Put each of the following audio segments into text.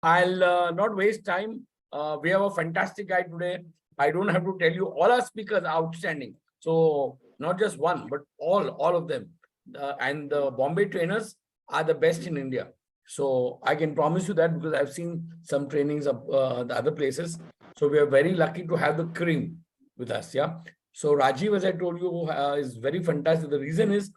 I'll not waste time. We have a fantastic guy today. I don't have to tell you, all our speakers are outstanding. So not just one, but all of them. And the Bombay trainers are the best in India. So I can promise you that because I've seen some trainings of the other places. So we are very lucky to have the cream with us. Yeah. So Rajiv, as I told you, is very fantastic. The reason is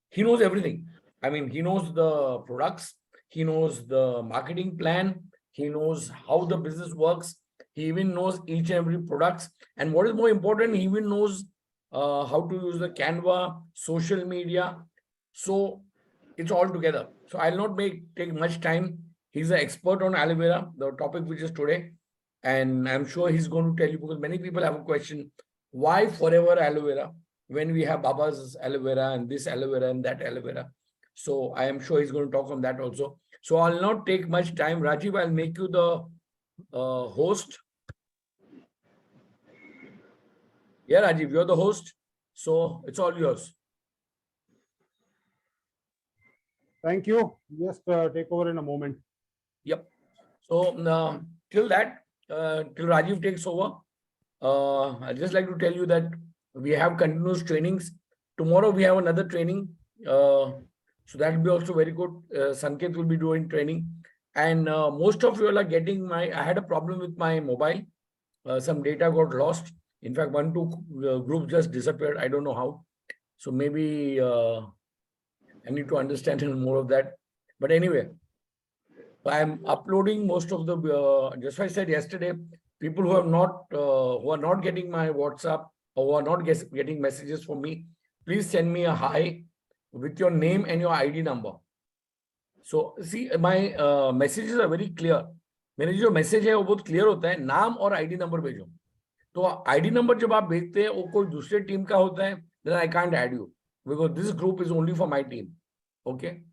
he knows everything. I mean, he knows the products, he knows the marketing plan, he knows how the business works, he even knows each and every products. And what is more important, he even knows how to use the Canva, social media. So it's all together. So I'll not take much time. He's an expert on aloe vera, the topic which is today. And I'm sure he's going to tell you, because many people have a question, why forever aloe vera when we have Baba's aloe vera and this aloe vera and that aloe vera. So I am sure he's going to talk on that also. So I'll not take much time. Rajiv, I'll make you the host. Yeah, Rajiv, you're the host. So it's all yours. Thank you. Just take over in a moment. Yep. So till Rajiv takes over, I'd just like to tell you that we have continuous trainings. Tomorrow we have another training. So that will be also very good. Sanket will be doing training. And most of you all are getting I had a problem with my mobile. Some data got lost. In fact, 1-2 groups just disappeared. I don't know how. So maybe I need to understand more of that. But anyway, I'm uploading most of the, just like I said yesterday, people who are not getting my WhatsApp or who are not getting messages from me, please send me a hi with your name and your ID number. So see, my messages are very clear. मेरे जो message है वो बहुत clear होता है, नाम और ID number भेजो. तो आईडी नंबर जब आप भेजते हैं वो कोई दूसरे टीम का होता है, then I can't add you because this group is only for my team. Okay.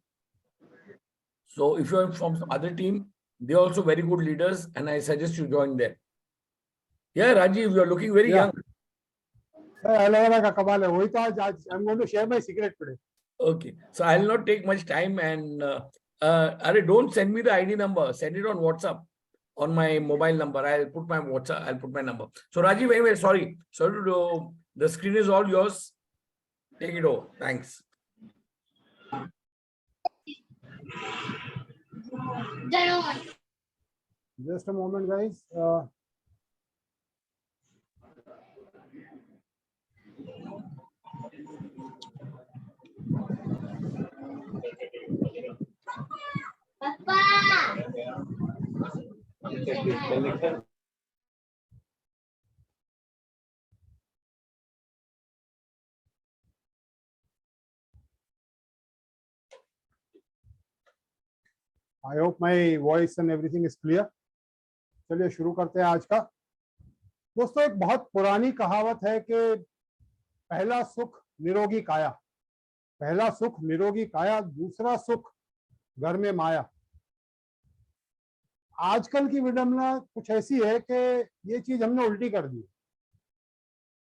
So if you're from some other team, they're also very good leaders, and I suggest you join them. Yeah, Rajiv, you're looking very young. I'm going to share my secret today. Okay, so I'll not take much time, and don't send me the ID number. Send it on WhatsApp on my mobile number. I'll put my WhatsApp. I'll put my number. So Rajiv, anyway, sorry to do. The screen is all yours. Take it over. Thanks. Just a moment, guys. I hope my voice and everything is clear. चलिए शुरू करते हैं आज का. दोस्तों, एक बहुत पुरानी कहावत है कि पहला सुख निरोगी काया, पहला सुख निरोगी काया, दूसरा सुख घर में माया. आजकल की विडंबना कुछ ऐसी है कि ये चीज हमने उल्टी कर दी.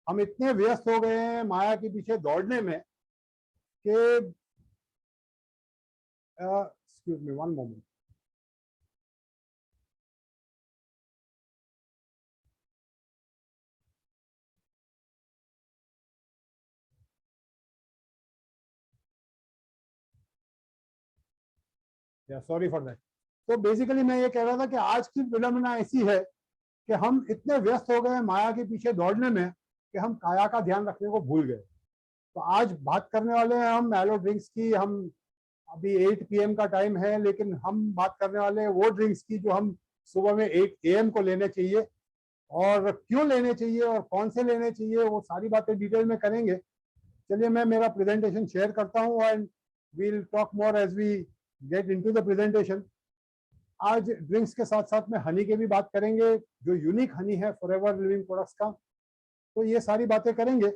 हम इतने व्यस्त हो गए हैं माया के पीछे दौड़ने में कि excuse me one moment. Sorry for that. तो बेसिकली मैं ये कह रहा था कि आज की विडंबना ऐसी है कि हम इतने व्यस्त हो गए माया के पीछे दौड़ने में कि हम काया का ध्यान रखने को भूल गए. तो आज बात करने वाले हैं हम एलो ड्रिंक्स की. हम अभी 8 PM का टाइम है, लेकिन हम बात करने वाले हैं वो ड्रिंक्स की जो हम सुबह में 8 AM को लेने चाहिए, और क्यों लेने चाहिए और कौन से लेने चाहिए, वो सारी बातें डिटेल में करेंगे. चलिए मैं मेरा प्रेजेंटेशन शेयर करता हूँ and we'll talk more as we get into the presentation. आज ड्रिंक्स के साथ साथ में हनी की भी बात करेंगे, जो यूनिक हनी है फॉरएवर लिविंग प्रोडक्ट्स का. तो ये सारी बातें करेंगे,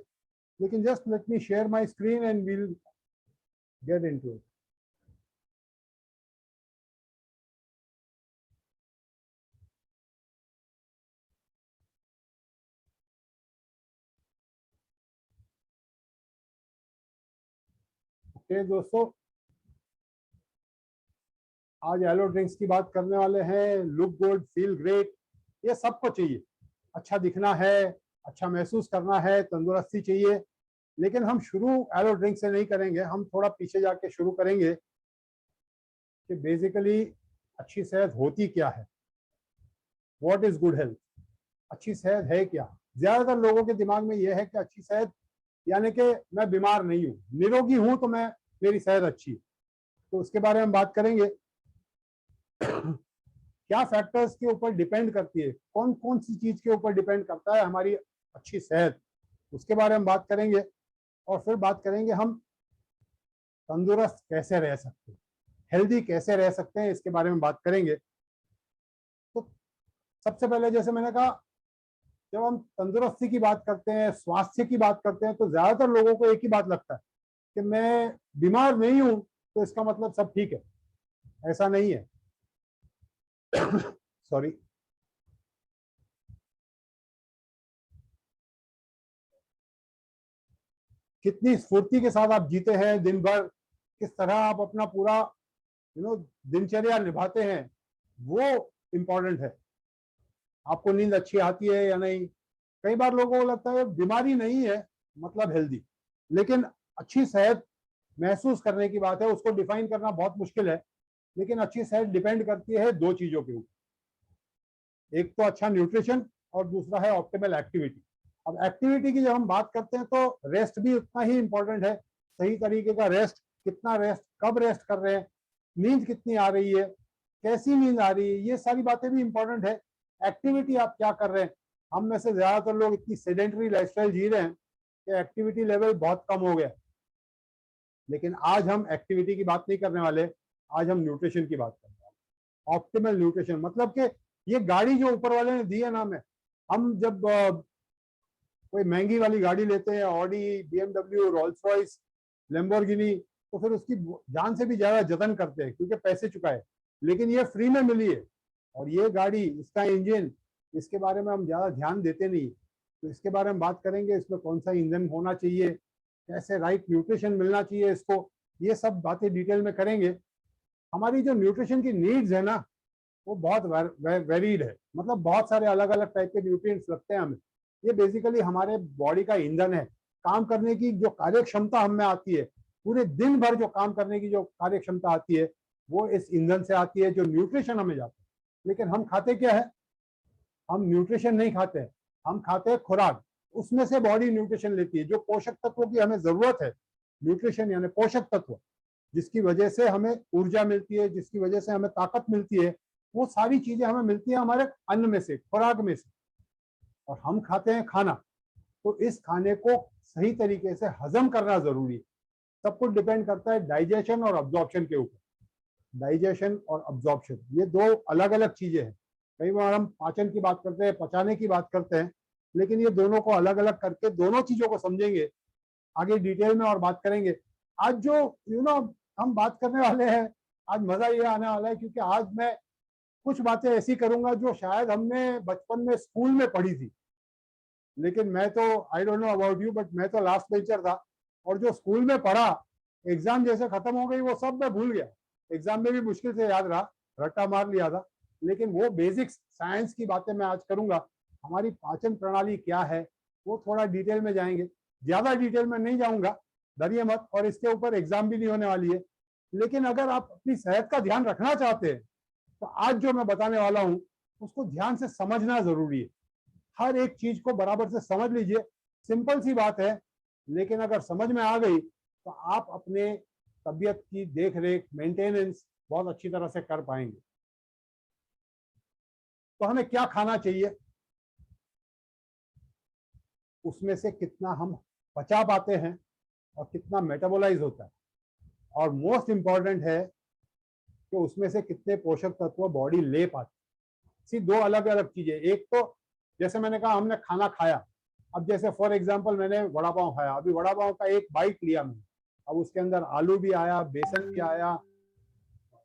लेकिन just let me share my screen and we'll get into it. Okay दोस्तों, आज एलो ड्रिंक्स की बात करने वाले हैं, लुक गुड, फील ग्रेट, ये सबको चाहिए। अच्छा दिखना है, अच्छा महसूस करना है, तंदुरुस्ती चाहिए। लेकिन हम शुरू एलो ड्रिंक से नहीं करेंगे, हम थोड़ा पीछे जाके शुरू करेंगे कि बेसिकली अच्छी सेहत होती क्या है, व्हाट इज गुड हेल्थ, अच्छी सेहत है क्या। ज्यादातर लोगों के दिमाग में यह है कि अच्छी सेहत यानी कि मैं बीमार नहीं हूँ, निरोगी हूं तो मैं, मेरी सेहत अच्छी है। तो उसके बारे में बात करेंगे क्या फैक्टर्स के ऊपर डिपेंड करती है, कौन कौन सी चीज के ऊपर डिपेंड करता है हमारी अच्छी सेहत, उसके बारे में बात करेंगे। और फिर बात करेंगे हम तंदुरुस्त कैसे रह सकते हैं, हेल्दी कैसे रह सकते हैं, इसके बारे में बात करेंगे। तो सबसे पहले जैसे मैंने कहा, जब हम तंदुरुस्ती की बात करते हैं, स्वास्थ्य की बात करते हैं, तो ज्यादातर लोगों को एक ही बात लगता है कि मैं बीमार नहीं हूं तो इसका मतलब सब ठीक है। ऐसा नहीं है। सॉरी। कितनी स्फूर्ति के साथ आप जीते हैं दिन भर, किस तरह आप अपना पूरा दिनचर्या निभाते हैं, वो इम्पोर्टेंट है। आपको नींद अच्छी आती है या नहीं। कई बार लोगों को लगता है बीमारी नहीं है मतलब हेल्दी, लेकिन अच्छी सेहत महसूस करने की बात है, उसको डिफाइन करना बहुत मुश्किल है। लेकिन अच्छी सेहत डिपेंड करती है दो चीजों के ऊपर, एक तो अच्छा न्यूट्रिशन और दूसरा है ऑप्टिमल एक्टिविटी। अब एक्टिविटी की जब हम बात करते हैं तो रेस्ट भी उतना ही इंपॉर्टेंट है। सही तरीके का रेस्ट, कितना रेस्ट, कब रेस्ट कर रहे हैं, नींद कितनी आ रही है, कैसी नींद आ रही है, ये सारी बातें भी इंपॉर्टेंट है। एक्टिविटी आप क्या कर रहे हैं। हम में से ज्यादातर लोग इतनी सेडेंटरी लाइफस्टाइल जी रहे हैं कि एक्टिविटी लेवल बहुत कम हो गया। लेकिन आज हम एक्टिविटी की बात नहीं करने वाले, आज हम न्यूट्रिशन की बात करने वाले। ऑप्टिमल न्यूट्रिशन मतलब कि ये गाड़ी जो ऊपर वाले ने दी है नाम है, हम जब कोई महंगी वाली गाड़ी लेते हैं, Audi, BMW, Rolls Royce, Lamborghini, तो फिर उसकी जान से भी ज्यादा जतन करते हैं क्योंकि पैसे चुकाए। लेकिन ये फ्री में मिली है, और ये गाड़ी, इसका इंजन, इसके बारे में हम ज्यादा ध्यान देते नहीं। तो इसके बारे में बात करेंगे, इसमें कौन सा ईंधन होना चाहिए, कैसे राइट न्यूट्रिशन मिलना चाहिए इसको, ये सब बातें डिटेल में करेंगे। हमारी जो न्यूट्रिशन की नीड्स है ना, वो बहुत वेरीड है, मतलब बहुत सारे अलग अलग टाइप के न्यूट्रिएंट्स लगते हैं हमें। ये बेसिकली हमारे बॉडी का ईंधन है। काम करने की जो कार्य क्षमता हमें आती है, पूरे दिन भर जो काम करने की जो कार्य क्षमता आती है, वो इस ईंधन से आती है जो न्यूट्रिशन हमें जाता है। लेकिन हम खाते क्या है, हम न्यूट्रिशन नहीं खाते हैं, हम खाते हैं खुराक। उसमें से बॉडी न्यूट्रिशन लेती है, जो पोषक तत्वों की हमें जरूरत है। न्यूट्रिशन यानी पोषक तत्व, जिसकी वजह से हमें ऊर्जा मिलती है, जिसकी वजह से हमें ताकत मिलती है, वो सारी चीजें हमें मिलती है हमारे अन्न में से, खुराक में से। और हम खाते हैं खाना, तो इस खाने को सही तरीके से हजम करना जरूरी है। सब कुछ डिपेंड करता है डाइजेशन और अब्जॉर्प्शन के ऊपर। डाइजेशन और अब्जॉर्प्शन ये दो अलग अलग चीजें हैं। कई बार हम पाचन की बात करते हैं, पचाने की बात करते हैं, लेकिन ये दोनों को अलग अलग करके दोनों चीजों को समझेंगे, आगे डिटेल में और बात करेंगे। आज जो हम बात करने वाले हैं, आज मजा ये आने वाला है क्योंकि आज मैं कुछ बातें ऐसी करूंगा जो शायद हमने बचपन में स्कूल में पढ़ी थी। लेकिन मैं तो, I don't know about you, but मैं तो लास्ट बेंचर था, और जो स्कूल में पढ़ा, एग्जाम जैसे खत्म हो गई वो सब मैं भूल गया। एग्जाम में भी मुश्किल से याद रहा, रट्टा मार लिया था। लेकिन वो बेसिक्स साइंस की बातें मैं आज करूंगा। हमारी पाचन प्रणाली क्या है वो थोड़ा डिटेल में जाएंगे, ज्यादा डिटेल में नहीं जाऊंगा, डरिए मत, और इसके ऊपर एग्जाम भी नहीं होने वाली है। लेकिन अगर आप अपनी सेहत का ध्यान रखना चाहते हैं तो आज जो मैं बताने वाला हूं उसको ध्यान से समझना जरूरी है। हर एक चीज को बराबर से समझ लीजिए। सिंपल सी बात है, लेकिन अगर समझ में आ गई तो आप अपने तबीयत की देख रेख, मेंटेनेंस बहुत अच्छी तरह से कर पाएंगे। तो हमें क्या खाना चाहिए, उसमें से कितना हम पचा पाते हैं और कितना मेटाबोलाइज होता है, और मोस्ट इंपॉर्टेंट है कि उसमें से कितने पोषक तत्व बॉडी ले पाती। सी दो अलग अलग चीजें। एक तो जैसे मैंने कहा, हमने खाना खाया, अब जैसे फॉर एग्जांपल मैंने वड़ा पाव खाया, अभी वड़ा पाव का एक बाइट लिया मैंने, अब उसके अंदर आलू भी आया, बेसन भी आया,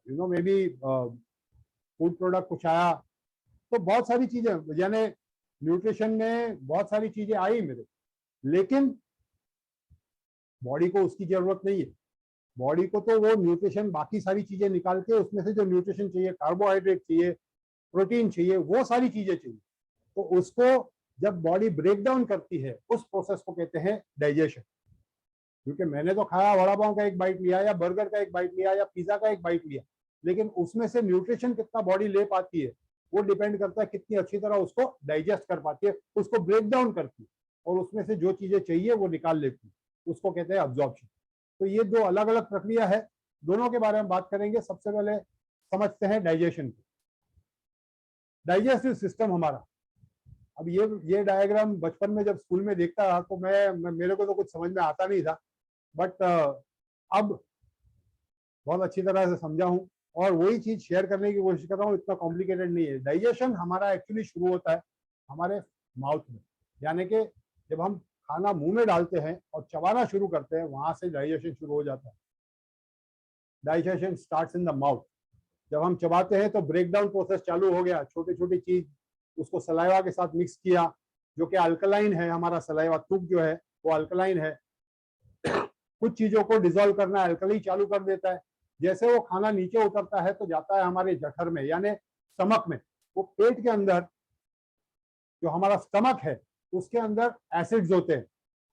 मे बी फूड प्रोडक्ट कुछ आया, तो बहुत सारी चीजें, यानी न्यूट्रिशन में बहुत सारी चीजें आई मेरे। लेकिन बॉडी को उसकी जरूरत नहीं है। बॉडी को तो वो न्यूट्रिशन बाकी सारी चीजें निकाल के उसमें से जो न्यूट्रिशन चाहिए, कार्बोहाइड्रेट चाहिए, प्रोटीन चाहिए, वो सारी चीजें चाहिए, तो उसको जब बॉडी ब्रेक डाउन करती है उस प्रोसेस को कहते हैं डाइजेशन। क्योंकि मैंने तो खाया, वड़ा पाव का एक बाइट लिया या बर्गर का एक बाइट लिया या पिज्जा का एक बाइट लिया, लेकिन उसमें से न्यूट्रिशन कितना बॉडी ले पाती है वो डिपेंड करता है कितनी अच्छी तरह उसको डाइजेस्ट कर पाती है, उसको ब्रेक डाउन करती है और उसमें से जो चीजें चाहिए वो निकाल लेती है, उसको कहते हैं अब्जॉर्प्शन। तो ये दो अलग अलग प्रक्रिया है, दोनों के बारे में बात करेंगे। सबसे पहले समझते हैं डाइजेशन को। डाइजेस्टिव सिस्टम हमारा, अब ये डायग्राम बचपन में जब स्कूल में देखता रहा तो मेरे को तो कुछ समझ में आता नहीं था, बट अब बहुत अच्छी तरह से समझा हूं और वही चीज शेयर करने की कोशिश कर रहा हूँ। इतना कॉम्प्लिकेटेड नहीं है। डाइजेशन हमारा एक्चुअली शुरू होता है हमारे माउथ में, यानी कि जब हम खाना मुंह में डालते हैं और चबाना शुरू करते हैं, वहां से डाइजेशन शुरू हो जाता है। Digestion starts in the mouth. जब हम चबाते हैं तो ब्रेक डाउन प्रोसेस चालू हो गया, छोटी छोटी चीज उसको सलाइवा के साथ मिक्स किया, जो कि अल्कलाइन है। हमारा सलाइवा तुक जो है वो अल्कलाइन है। कुछ चीजों को डिसॉल्व करना अल्कली चालू कर देता है। जैसे वो खाना नीचे उतरता है तो जाता है हमारे जठर में, यानी स्टमक में। वो पेट के अंदर जो हमारा स्टमक है उसके अंदर एसिड्स होते हैं।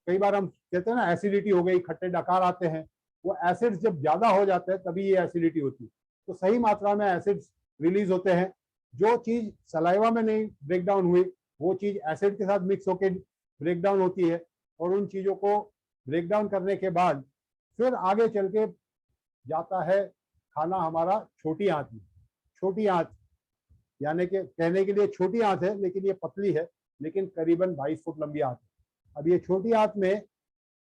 कई बार हम कहते हैं ना एसिडिटी हो गई, खट्टे डकार आते हैं। वो एसिड्स जब ज्यादा हो जाते हैं तभी ये एसिडिटी होती है। तो सही मात्रा में एसिड्स रिलीज होते हैं। जो चीज सलाइवा में नहीं ब्रेक डाउन हुई वो चीज एसिड के साथ मिक्स होकर ब्रेक डाउन होती है, और उन चीजों को ब्रेक डाउन करने के बाद फिर आगे चल के जाता है खाना हमारा छोटी आंत में। छोटी आंत यानी कि कहने के लिए छोटी आंत है लेकिन ये पतली है, लेकिन करीबन 22 फुट लंबी आंत है। अब ये छोटी आंत में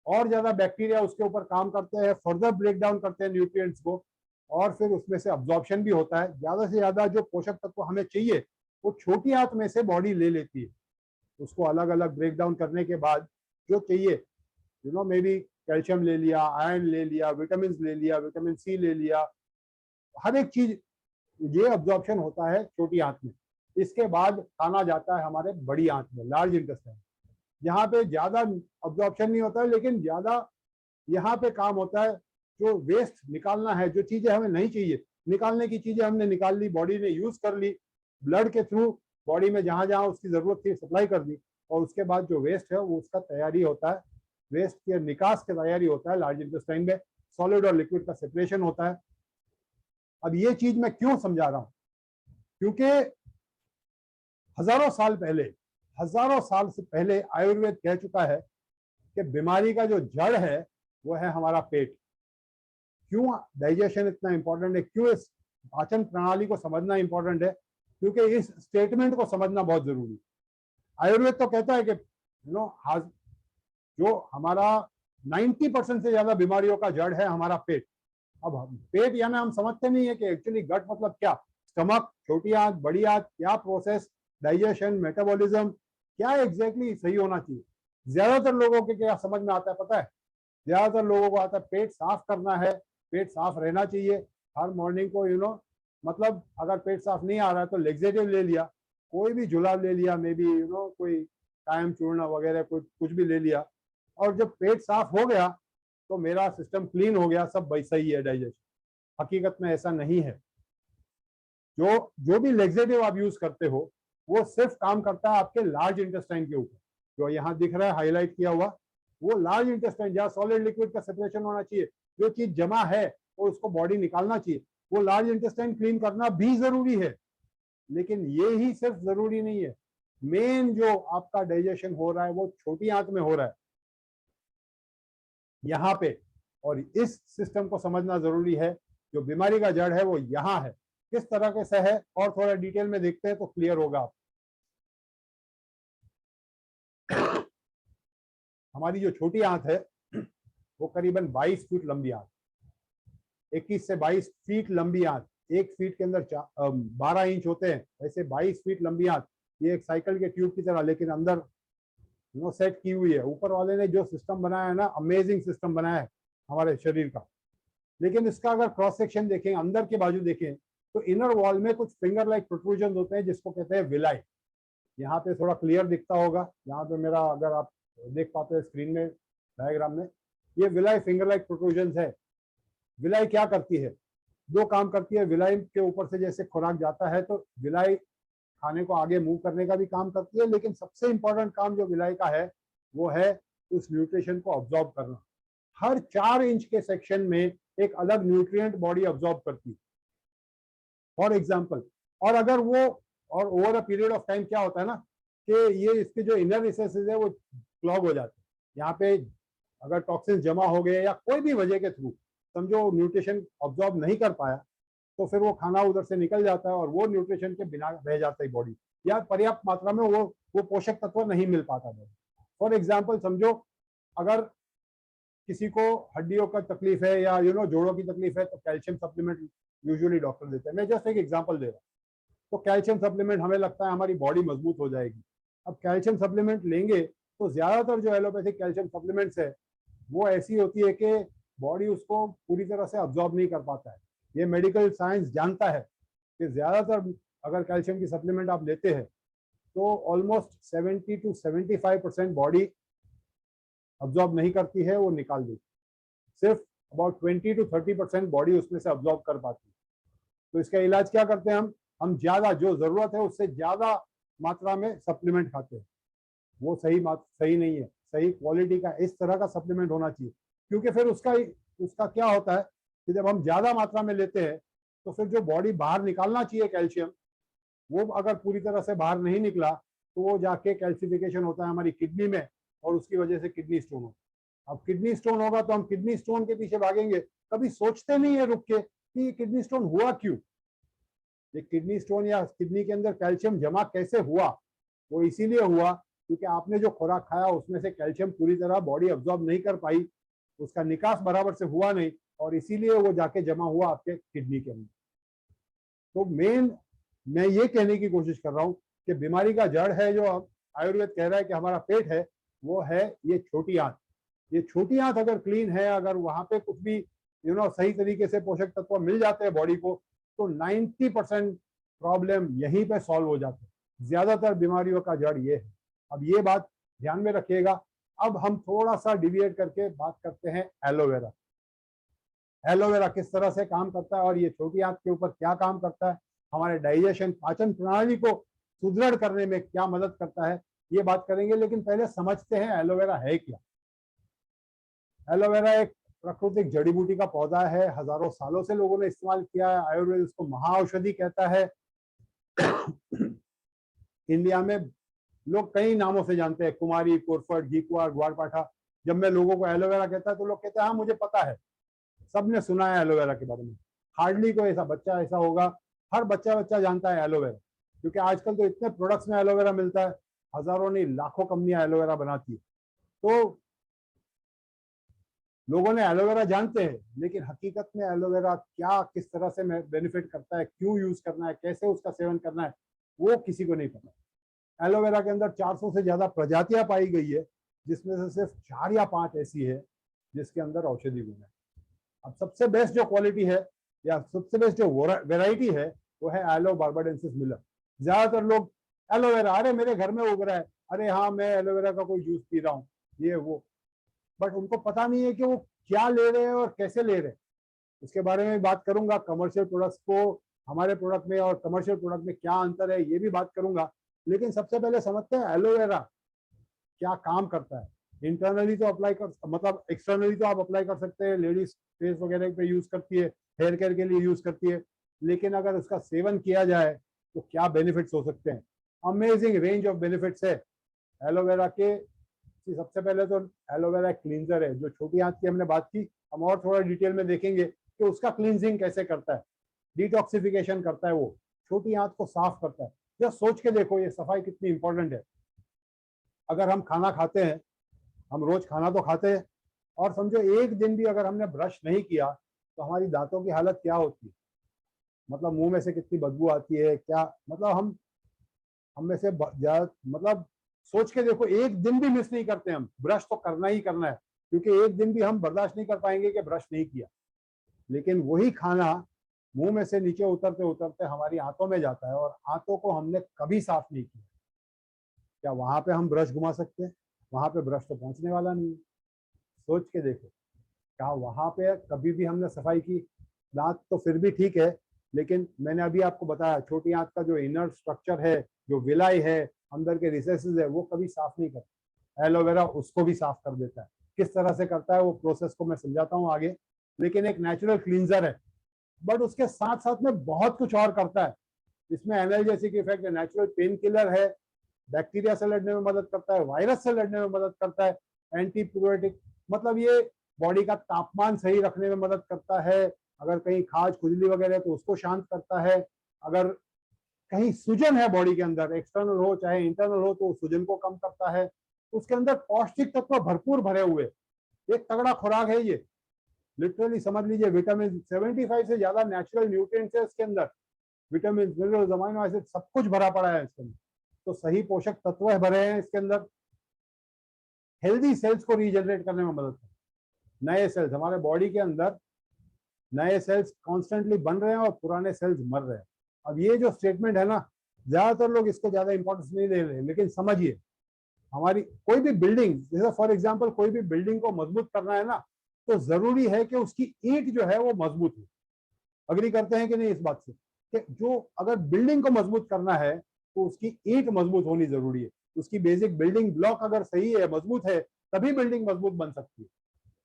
और ज्यादा बैक्टीरिया उसके ऊपर काम करते हैं, फर्दर ब्रेक डाउन करते हैं न्यूट्रिएंट्स को, और फिर उसमें से अब्जॉर्प्शन भी होता है। ज्यादा से ज्यादा जो पोषक तत्व हमें चाहिए वो छोटी आंत में से बॉडी ले लेती है। उसको अलग अलग ब्रेक डाउन करने के बाद जो चाहिए, मे बी कैल्शियम ले लिया, आयरन ले लिया, विटामिन ले लिया, विटामिन सी ले लिया, हर एक चीज ये अब्जॉर्प्शन होता है छोटी आंत में। इसके बाद खाना जाता है हमारे बड़ी आंत में, लार्ज इंटेस्टाइन। यहाँ पे ज्यादा अब्जॉर्प्शन नहीं होता है, लेकिन ज्यादा यहाँ पे काम होता है। जो वेस्ट निकालना है, जो चीजें हमें नहीं चाहिए, निकालने की चीजें हमने निकाल ली, बॉडी ने यूज कर ली, ब्लड के थ्रू बॉडी में जहां जहां उसकी जरूरत थी सप्लाई कर दी, और उसके बाद जो वेस्ट है वो उसका तैयारी होता है, वेस्ट के निकास की तैयारी होता है लार्ज इंटेस्टाइन में। सॉलिड और लिक्विड का सेपरेशन होता है। अब ये चीज मैं क्यों समझा रहा हूं, क्योंकि हजारों साल से पहले आयुर्वेद कह चुका है कि बीमारी का जो जड़ है वो है हमारा पेट। क्यों डाइजेशन इतना इंपॉर्टेंट है, क्यों इस पाचन प्रणाली को समझना इंपॉर्टेंट है, क्योंकि इस स्टेटमेंट को समझना बहुत जरूरी है। आयुर्वेद तो कहता है कि जो हमारा 90% से ज्यादा बीमारियों का जड़ है हमारा पेट। अब पेट यानी हम समझते नहीं है कि एक्चुअली गट मतलब क्या, स्टमक, छोटी आंत, बड़ी आंत, क्या प्रोसेस, डाइजेशन, मेटाबॉलिज्म, क्या एग्जैक्टली सही होना चाहिए। ज्यादातर लोगों के क्या समझ में आता है पता है, ज्यादातर लोगों को आता है पेट साफ करना है, पेट साफ रहना चाहिए हर मॉर्निंग को। मतलब अगर पेट साफ नहीं आ रहा है तो लेक्सेटिव ले लिया, कोई भी जुलाब ले लिया, मे बी कोई कायम चूर्ण वगैरह कुछ भी ले लिया, और जब पेट साफ हो गया तो मेरा सिस्टम क्लीन हो गया, सब सही है डाइजेशन। हकीकत में ऐसा नहीं है। जो भी लेक्सेटिव आप यूज करते हो वो सिर्फ काम करता है आपके लार्ज इंटेस्टाइन के ऊपर। जो यहाँ दिख रहा है हाईलाइट किया हुआ, वो लार्ज इंटेस्टाइन जहाँ सॉलिड लिक्विड का सेपरेशन होना चाहिए, जो चीज जमा है और उसको बॉडी निकालना चाहिए, वो लार्ज इंटेस्टाइन क्लीन करना भी जरूरी है। लेकिन ये ही सिर्फ जरूरी नहीं है, मेन जो आपका डाइजेशन हो रहा है वो छोटी आंत में हो रहा है, यहाँ पे। और इस सिस्टम को समझना जरूरी है। जो बीमारी का जड़ है वो यहाँ है। किस तरह के से है और थोड़ा डिटेल में देखते हैं तो क्लियर होगा आप। हमारी जो छोटी आंत है वो करीबन 22 फीट लंबी आंत, 21 से 22 फीट लंबी आंत। 1 फीट के अंदर 12 इंच होते हैं, ऐसे 22 फीट लंबी आंत। ये एक साइकिल के ट्यूब की तरह, लेकिन अंदर सेट की हुई है। ऊपर वाले ने जो सिस्टम बनाया है ना, अमेजिंग सिस्टम बनाया है हमारे शरीर का। लेकिन इसका अगर क्रॉस सेक्शन देखें, अंदर के बाजू देखें, तो इनर वॉल में कुछ फिंगर लाइक प्रोट्रूजन होते हैं जिसको कहते हैं विलाई। यहाँ पे थोड़ा क्लियर दिखता होगा, यहाँ पे मेरा, अगर आप देख पाते हैं स्क्रीन में डायग्राम में, ये विलाई फिंगर लाइक प्रोट्रूजन है। विलाई क्या करती है? दो काम करती है। विलाई के ऊपर से जैसे खुराक जाता है तो विलाई खाने को आगे मूव करने का भी काम करती है, लेकिन सबसे इंपॉर्टेंट काम जो विलाई का है वो है उस न्यूट्रिशन को ऑब्जॉर्ब करना। हर 4 इंच के सेक्शन में एक अलग न्यूट्रिएंट बॉडी ऑब्जॉर्ब करती है, फॉर एग्जाम्पल। और अगर वो, और over a period of time क्या होता है ना कि ये इसके जो इनर रिसेसेस है वो क्लॉग हो जाते हैं। यहाँ पे अगर टॉक्सिन जमा हो गए या कोई भी वजह के थ्रू समझो न्यूट्रिशन ऑब्जॉर्ब नहीं कर पाया, तो फिर वो खाना उधर से निकल जाता है और वो न्यूट्रिशन के बिना रह जाता है बॉडी, या पर्याप्त मात्रा में वो पोषक तत्व नहीं मिल पाता बॉडी। फॉर एग्जाम्पल समझो अगर किसी को हड्डियों का तकलीफ है या जोड़ों की तकलीफ है तो कैल्शियम सप्लीमेंट यूजुअली डॉक्टर देते हैं। मैं जस्ट एक एग्जांपल दे रहा हूँ। तो कैल्शियम सप्लीमेंट हमें लगता है हमारी बॉडी मजबूत हो जाएगी। अब कैल्शियम सप्लीमेंट लेंगे तो ज्यादातर जो एलोपैथिक कैल्शियम सप्लीमेंट्स है वो ऐसी होती है कि बॉडी उसको पूरी तरह से अब्जॉर्ब नहीं कर पाता है। ये मेडिकल साइंस जानता है कि ज्यादातर अगर कैल्शियम की सप्लीमेंट आप लेते हैं तो ऑलमोस्ट 70 to 75% बॉडी अब्जॉर्ब नहीं करती है, वो निकाल देती। सिर्फ अबाउट 20 to 30% बॉडी उसमें से अब्जॉर्ब कर पाती है। तो इसका इलाज क्या करते हैं हम ज्यादा जो जरूरत है उससे ज्यादा मात्रा में सप्लीमेंट खाते हैं। वो सही नहीं है। सही क्वालिटी का इस तरह का सप्लीमेंट होना चाहिए, क्योंकि फिर उसका क्या होता है कि जब हम ज्यादा मात्रा में लेते हैं तो फिर जो बॉडी बाहर निकालना चाहिए कैल्शियम, वो अगर पूरी तरह से बाहर नहीं निकला तो वो जाके कैल्सिफिकेशन होता है हमारी किडनी में और उसकी वजह से किडनी स्टोन होता है। अब किडनी स्टोन होगा तो हम किडनी स्टोन के पीछे भागेंगे, कभी सोचते नहीं है रुक के कि किडनी स्टोन हुआ क्यों। ये किडनी स्टोन या किडनी के अंदर कैल्शियम जमा कैसे हुआ? वो इसीलिए हुआ क्योंकि आपने जो खुराक खाया उसमें से कैल्शियम पूरी तरह बॉडी अब्जॉर्ब नहीं कर पाई, उसका निकास बराबर से हुआ नहीं, और इसीलिए वो जाके जमा हुआ आपके किडनी के अंदर। तो मैं ये कहने की कोशिश कर रहा हूँ कि बीमारी का जड़ है जो आयुर्वेद कह रहा है कि हमारा पेट है, वो है ये छोटी आंत। ये छोटी आंत अगर क्लीन है, अगर वहां पे कुछ भी सही तरीके से पोषक तत्व मिल जाते हैं बॉडी को, तो 90% प्रॉब्लम यहीं पे सॉल्व हो जाते हैं। ज्यादातर बीमारियों का जड़ ये है। अब ये बात ध्यान में रखिएगा। अब हम थोड़ा सा डिविएट करके बात करते हैं एलोवेरा। एलोवेरा किस तरह से काम करता है और ये छोटी आंत के ऊपर क्या काम करता है, हमारे डाइजेशन पाचन प्रणाली को सुदृढ़ करने में क्या मदद करता है, ये बात करेंगे। लेकिन पहले समझते हैं एलोवेरा है क्या। एलोवेरा एक प्राकृतिक जड़ी बूटी का पौधा है, हजारों सालों से लोगों ने इस्तेमाल किया है। आयुर्वेद उसको महाऔषधि कहता है। इंडिया में लोग कई नामों से जानते हैं, कुमारी, कोरफट, घीकुआर, ग्वारपाठा। जब मैं लोगों को एलोवेरा कहता है तो लोग कहते हैं हाँ मुझे पता है, सबने सुना है एलोवेरा के बारे में। हार्डली कोई ऐसा बच्चा ऐसा होगा, हर बच्चा जानता है एलोवेरा, क्योंकि आजकल तो इतने प्रोडक्ट्स में एलोवेरा मिलता है, हजारों नहीं लाखों कंपनियां एलोवेरा बनाती है। तो लोगों ने एलोवेरा जानते हैं, लेकिन हकीकत में एलोवेरा क्या किस तरह से बेनिफिट करता है, क्यों यूज करना है, कैसे उसका सेवन करना है, वो किसी को नहीं पता। एलोवेरा के अंदर 400 से ज्यादा प्रजातियां पाई गई है, जिसमें से सिर्फ 4 या 5 ऐसी है जिसके अंदर औषधि गुण है। अब सबसे बेस्ट जो क्वालिटी है या सबसे बेस्ट जो वेराइटी है वो है एलो बार्बाडेंसिस मिलर। ज्यादातर लोग एलोवेरा, अरे मेरे घर में उग रहा है, अरे हाँ मैं एलोवेरा का कोई जूस पी रहा हूँ, ये वो, बट उनको पता नहीं है कि वो क्या ले रहे हैं और कैसे ले रहे हैं। इसके बारे में बात करूंगा। कमर्शियल प्रोडक्ट्स को हमारे प्रोडक्ट में और कमर्शियल प्रोडक्ट में क्या अंतर है ये भी बात करूंगा। लेकिन सबसे पहले समझते हैं एलोवेरा क्या काम करता है। इंटरनली तो अप्लाई कर, मतलब एक्सटर्नली तो आप अप्लाई कर सकते हैं, लेडीज फेस वगैरह पे यूज करती है, हेयर केयर के लिए यूज करती है। लेकिन अगर उसका सेवन किया जाए तो क्या बेनिफिट्स हो सकते हैं? अमेजिंग रेंज ऑफ बेनिफिट्स है एलोवेरा के। सबसे पहले तो एलोवेरा क्लींजर है। जो छोटी आंत की हमने बात की, हम और थोड़ा डिटेल में देखेंगे कि उसका क्लींजिंग कैसे करता है, डिटॉक्सिफिकेशन करता है, वो छोटी आंत को साफ करता है। जस्ट सोच के देखो ये सफाई कितनी इंपॉर्टेंट है। अगर हम खाना खाते हैं, हम रोज खाना तो खाते हैं, और समझो एक दिन भी अगर हमने ब्रश नहीं किया तो हमारी दांतों की हालत क्या होती है, मतलब मुंह में से कितनी बदबू आती है, क्या मतलब हम में से मतलब सोच के देखो, एक दिन भी मिस नहीं करते हम, ब्रश तो करना ही करना है, क्योंकि एक दिन भी हम बर्दाश्त नहीं कर पाएंगे कि ब्रश नहीं किया। लेकिन वही खाना मुंह में से नीचे उतरते उतरते हमारी आंतों में जाता है और आंतों को हमने कभी साफ नहीं किया। क्या वहां पे हम ब्रश घुमा सकते हैं? वहां पे ब्रश तो पहुंचने वाला नहीं है। सोच के देखो। क्या वहां पे कभी भी हमने सफाई की? दांत तो फिर भी ठीक है, लेकिन मैंने अभी आपको बताया छोटी आंत का जो इनर स्ट्रक्चर है, जो विलाई है, अंदर के रिसेसेस है, वो कभी साफ नहीं करता। एलोवेरा उसको भी साफ कर देता है। किस तरह से करता है वो प्रोसेस को मैं समझाता हूँ आगे, लेकिन एक नेचुरल क्लींजर है। बट उसके साथ साथ में बहुत कुछ और करता है। इसमें एनाल्जेसिक इफेक्ट है, नेचुरल पेन किलर है, बैक्टीरिया से लड़ने में मदद करता है, वायरस से लड़ने में मदद करता है, एंटी प्यूरिटिक, मतलब ये बॉडी का तापमान सही रखने में मदद करता है। अगर कहीं खाज खुजली वगैरह है तो उसको शांत करता है। अगर कहीं सूजन है बॉडी के अंदर, एक्सटर्नल हो चाहे इंटरनल हो, तो सूजन को कम करता है। उसके अंदर पौष्टिक तत्व भरपूर भरे हुए, एक तगड़ा खुराक है ये। लिटरली समझ लीजिए, विटामिन 75 से ज्यादा नेचुरल न्यूट्रिएंट्स है इसके अंदर। विटामिन, मिनरल्स, अमीनो एसिड सब कुछ भरा पड़ा है इसके अंदर। तो सही पोषक तत्व भरे हैं इसके अंदर। हेल्दी सेल्स को रीजनरेट करने में मदद करता है। नए सेल्स हमारे बॉडी के अंदर, नए सेल्स कॉन्स्टेंटली बन रहे हैं और पुराने सेल्स मर रहे हैं। अब ये जो स्टेटमेंट है ना, ज्यादातर लोग इसको ज्यादा इंपॉर्टेंस नहीं दे रहे, लेकिन समझिए, हमारी कोई भी बिल्डिंग, जैसे फॉर एग्जांपल कोई भी बिल्डिंग को मजबूत करना है ना, तो जरूरी है कि उसकी ईंट जो है वो मजबूत हो। अग्री करते हैं कि नहीं इस बात से, कि जो अगर बिल्डिंग को मजबूत करना है तो उसकी ईंट मजबूत होनी जरूरी है। उसकी बेसिक बिल्डिंग ब्लॉक अगर सही है, मजबूत है, तभी बिल्डिंग मजबूत बन सकती है।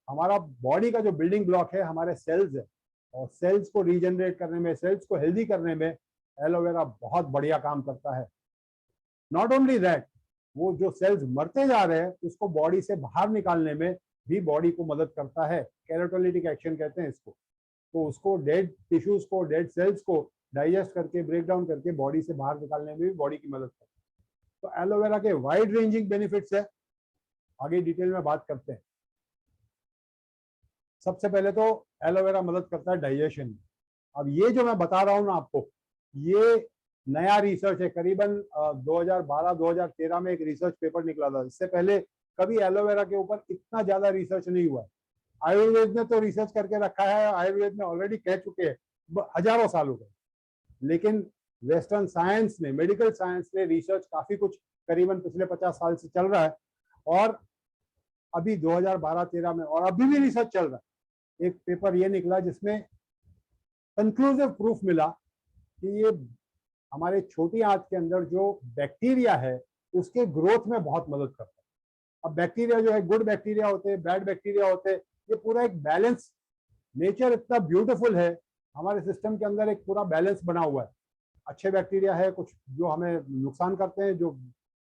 हमारा बॉडी का जो बिल्डिंग ब्लॉक है हमारे सेल्स है, और सेल्स को रीजनरेट करने में, सेल्स को हेल्दी करने में एलोवेरा बहुत बढ़िया काम करता है। नॉट ओनली दैट, वो जो सेल्स मरते जा रहे हैं उसको बॉडी से बाहर निकालने में भी बॉडी को मदद करता है। कैरोटोलिटिक एक्शन कहते हैं इसको। तो उसको डेड टिश्यूज को, डेड सेल्स को डाइजेस्ट करके, ब्रेक डाउन करके बॉडी से बाहर निकालने में भी बॉडी की मदद करता है। तो एलोवेरा के वाइड रेंजिंग बेनिफिट्स है, आगे डिटेल में बात करते हैं। सबसे पहले तो एलोवेरा मदद करता है डाइजेशन में। अब ये जो मैं बता रहा हूँ ना आपको, ये नया रिसर्च है। करीबन 2012-2013 में एक रिसर्च पेपर निकला था। इससे पहले कभी एलोवेरा के ऊपर इतना ज्यादा रिसर्च नहीं हुआ है। आयुर्वेद ने तो रिसर्च करके रखा है, आयुर्वेद में ऑलरेडी कह चुके हैं हजारों साल हो गए, लेकिन वेस्टर्न साइंस ने, मेडिकल साइंस ने रिसर्च काफी कुछ करीबन पिछले 50 साल से चल रहा है, और अभी 2012-13 में और अभी भी रिसर्च चल रहा है। एक पेपर ये निकला जिसमें कंक्लूसिव प्रूफ मिला कि ये हमारे छोटी आंत के अंदर जो बैक्टीरिया है उसके ग्रोथ में बहुत मदद करता है। अब बैक्टीरिया जो है, गुड बैक्टीरिया होते हैं, बैड बैक्टीरिया होते हैं, ये पूरा एक बैलेंस, नेचर इतना ब्यूटीफुल है, हमारे सिस्टम के अंदर एक पूरा बैलेंस बना हुआ है। अच्छे बैक्टीरिया है, कुछ जो हमें नुकसान करते हैं, जो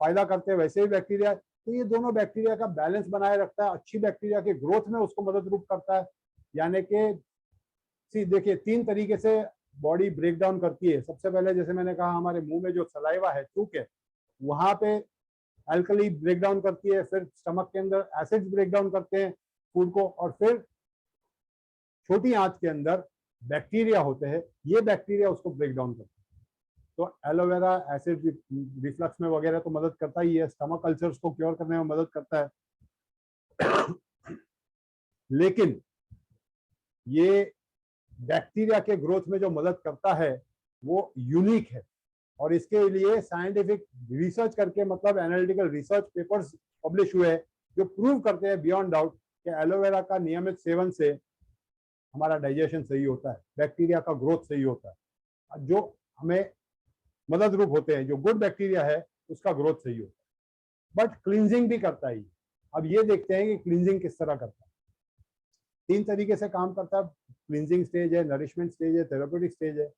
फायदा करते हैं, वैसे ही बैक्टीरिया है। तो ये दोनों बैक्टीरिया का बैलेंस बनाए रखता है, अच्छी बैक्टीरिया के ग्रोथ में उसको मदद रूप करता है। यानी कि देखिए, 3 तरीके से बॉडी ब्रेक डाउन करती है। सबसे पहले जैसे मैंने कहा, हमारे मुंह में जो सलाइवा है, थूक है, वहां पे अल्कली ब्रेक डाउन करती है। फिर स्टमक के अंदर एसिड्स ब्रेक डाउन करते हैं फूड को, और फिर छोटी आंत के अंदर बैक्टीरिया होते हैं, ये बैक्टीरिया उसको ब्रेक डाउन करते हैं। तो एलोवेरा एसिड रिफ्लक्स में वगैरह तो मदद करता ही है, स्टमक अल्सर्स को क्योर करने में मदद करता है। लेकिन ये बैक्टीरिया के ग्रोथ में जो मदद करता है वो यूनिक है, और इसके लिए साइंटिफिक रिसर्च करके, मतलब एनालिटिकल रिसर्च पेपर्स पब्लिश हुए जो प्रूव करते हैं बियॉन्ड डाउट कि एलोवेरा का नियमित सेवन से हमारा डाइजेशन सही होता है, बैक्टीरिया का ग्रोथ सही होता है, जो हमें मदद रूप होते हैं, जो गुड बैक्टीरिया है उसका ग्रोथ सही होता है। बट क्लींजिंग भी करता है। अब ये देखते हैं कि क्लींजिंग किस तरह करता है। 3 तरीके से काम करता है। क्लींजिंग स्टेज है, नरिशमेंट स्टेज है, थेरेप्यूटिक स्टेज है।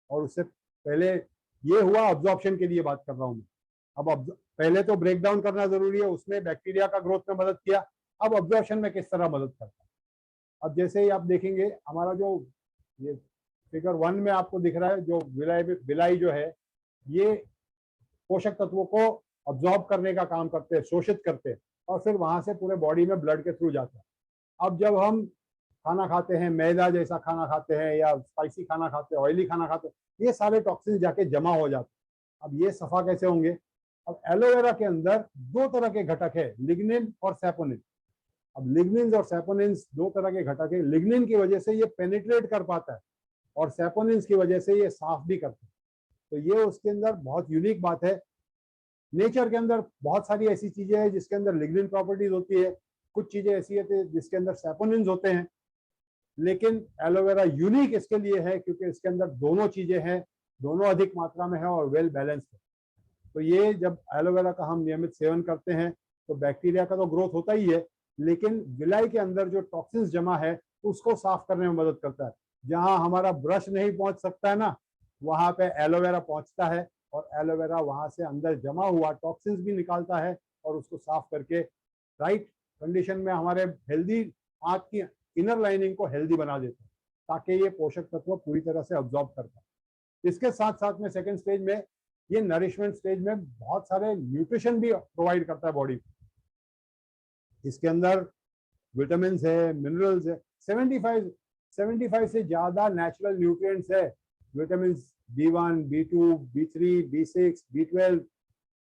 और उससे पहले ये हुआ ऑब्जॉर्प्शन के लिए बात कर रहा हूँ मैं। अब पहले तो ब्रेक डाउन करना जरूरी है, उसमें बैक्टीरिया का ग्रोथ में मदद किया। अब ऑब्जॉर्प्शन में किस तरह मदद करता है। अब जैसे ही आप देखेंगे, हमारा जो ये फिगर 1 में आपको दिख रहा है, जो विलाई जो है, ये पोषक तत्वों को ऑब्जॉर्ब करने का काम करते हैं, शोषित करते हैं, और फिर वहां से पूरे बॉडी में ब्लड के थ्रू जाता है। अब जब हम खाना खाते हैं, मैदा जैसा खाना खाते हैं, या स्पाइसी खाना खाते हैं, ऑयली खाना खाते हैं, ये सारे टॉक्सिन जाके जमा हो जाते हैं। अब ये सफा कैसे होंगे? अब एलोवेरा के अंदर 2 तरह के घटक है, लिग्निन और सैपोनिन। अब लिग्निन और सैपोनिन 2 तरह के घटक है। लिग्निन की वजह से ये पेनिट्रेट कर पाता है, और सैपोनिन की वजह से ये साफ भी करता है। तो ये उसके अंदर बहुत यूनिक बात है। नेचर के अंदर बहुत सारी ऐसी चीजें हैं जिसके अंदर लिग्निन प्रॉपर्टीज होती है, कुछ चीजें ऐसी है जिसके अंदर सैपोनिन्स होते हैं, लेकिन एलोवेरा यूनिक इसके लिए है क्योंकि इसके अंदर दोनों चीजें हैं, दोनों अधिक मात्रा में है और वेल बैलेंस्ड है। तो ये जब एलोवेरा का हम नियमित सेवन करते हैं तो बैक्टीरिया का तो ग्रोथ होता ही है, लेकिन विलाई के अंदर जो टॉक्सिन्स जमा है उसको साफ करने में मदद करता है। जहां हमारा ब्रश नहीं पहुंच सकता है ना, वहां पे एलोवेरा पहुंचता है और एलोवेरा वहां से अंदर जमा हुआ टॉक्सिन्स भी निकालता है और उसको साफ करके राइट कंडीशन में हमारे हेल्दी आंख की इनर लाइनिंग को हेल्दी बना देता है, ताकि ये पोषक तत्व पूरी तरह से अब्जॉर्ब कर पाए। इसके साथ साथ में सेकेंड स्टेज में, ये नरिशमेंट स्टेज में बहुत सारे न्यूट्रिशन भी प्रोवाइड करता है बॉडी को। इसके अंदर विटामिन है, मिनरल्स है, 75 से ज्यादा नेचुरल न्यूट्रिएंट्स है। Vitamin B1, B2, B3, B6, B12,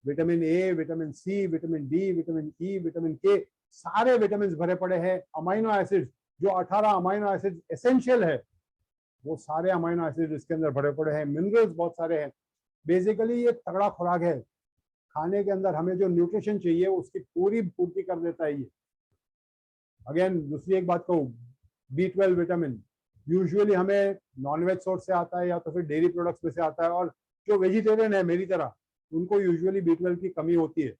vitamin A, vitamin C, vitamin D, vitamin E, vitamin K, सारे विटामिन भरे पड़े हैं। अमाइनो एसिड, जो 18 अमाइनो एसिड एसेंशियल है, वो सारे अमाइनो एसिड इसके अंदर भरे पड़े हैं। मिनरल्स बहुत सारे हैं। बेसिकली ये तगड़ा खुराक है। खाने के अंदर हमें जो न्यूट्रिशन चाहिए उसकी पूरी पूर्ति कर देता है ये। अगेन दूसरी एक बात कहूँ, B12 विटामिन यूजुअली हमें नॉनवेज सोर्स से आता है या तो फिर डेयरी प्रोडक्ट्स में से आता है, और जो वेजिटेरियन है मेरी तरह, उनको यूजुअली B12 की कमी होती है।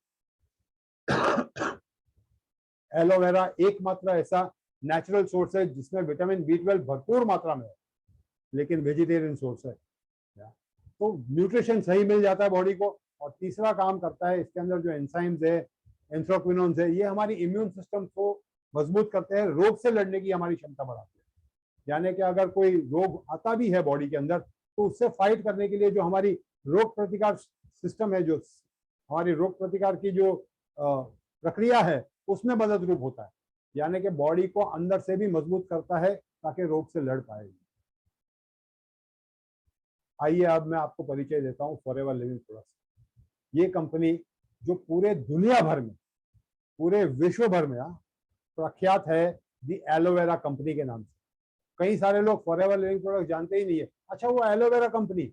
एलोवेरा एकमात्र ऐसा नेचुरल सोर्स है जिसमें विटामिन B12 भरपूर मात्रा में है, लेकिन वेजिटेरियन सोर्स है, तो न्यूट्रिशन सही मिल जाता है बॉडी को। और तीसरा काम करता है, इसके अंदर जो एंजाइम्स है, एंथ्रोक्विनोन्स है, ये हमारी इम्यून सिस्टम को मजबूत करते हैं, रोग से लड़ने की हमारी क्षमता बढ़ाते हैं। यानी कि अगर कोई रोग आता भी है बॉडी के अंदर, तो उससे फाइट करने के लिए जो हमारी रोग प्रतिकार सिस्टम है, जो हमारी रोग प्रतिकार की जो प्रक्रिया है, उसमें मदद रूप होता है। यानी कि बॉडी को अंदर से भी मजबूत करता है ताकि रोग से लड़ पाए। आइए अब मैं आपको परिचय देता हूं फॉरएवर लिविंग प्रोडक्ट्स। ये कंपनी जो पूरे दुनिया भर में, पूरे विश्व भर में प्रख्यात है दी एलोवेरा कंपनी के नाम से। कई सारे लोग फॉरएवर लिविंग प्रोडक्ट जानते ही नहीं है। अच्छा, वो एलोवेरा कंपनी,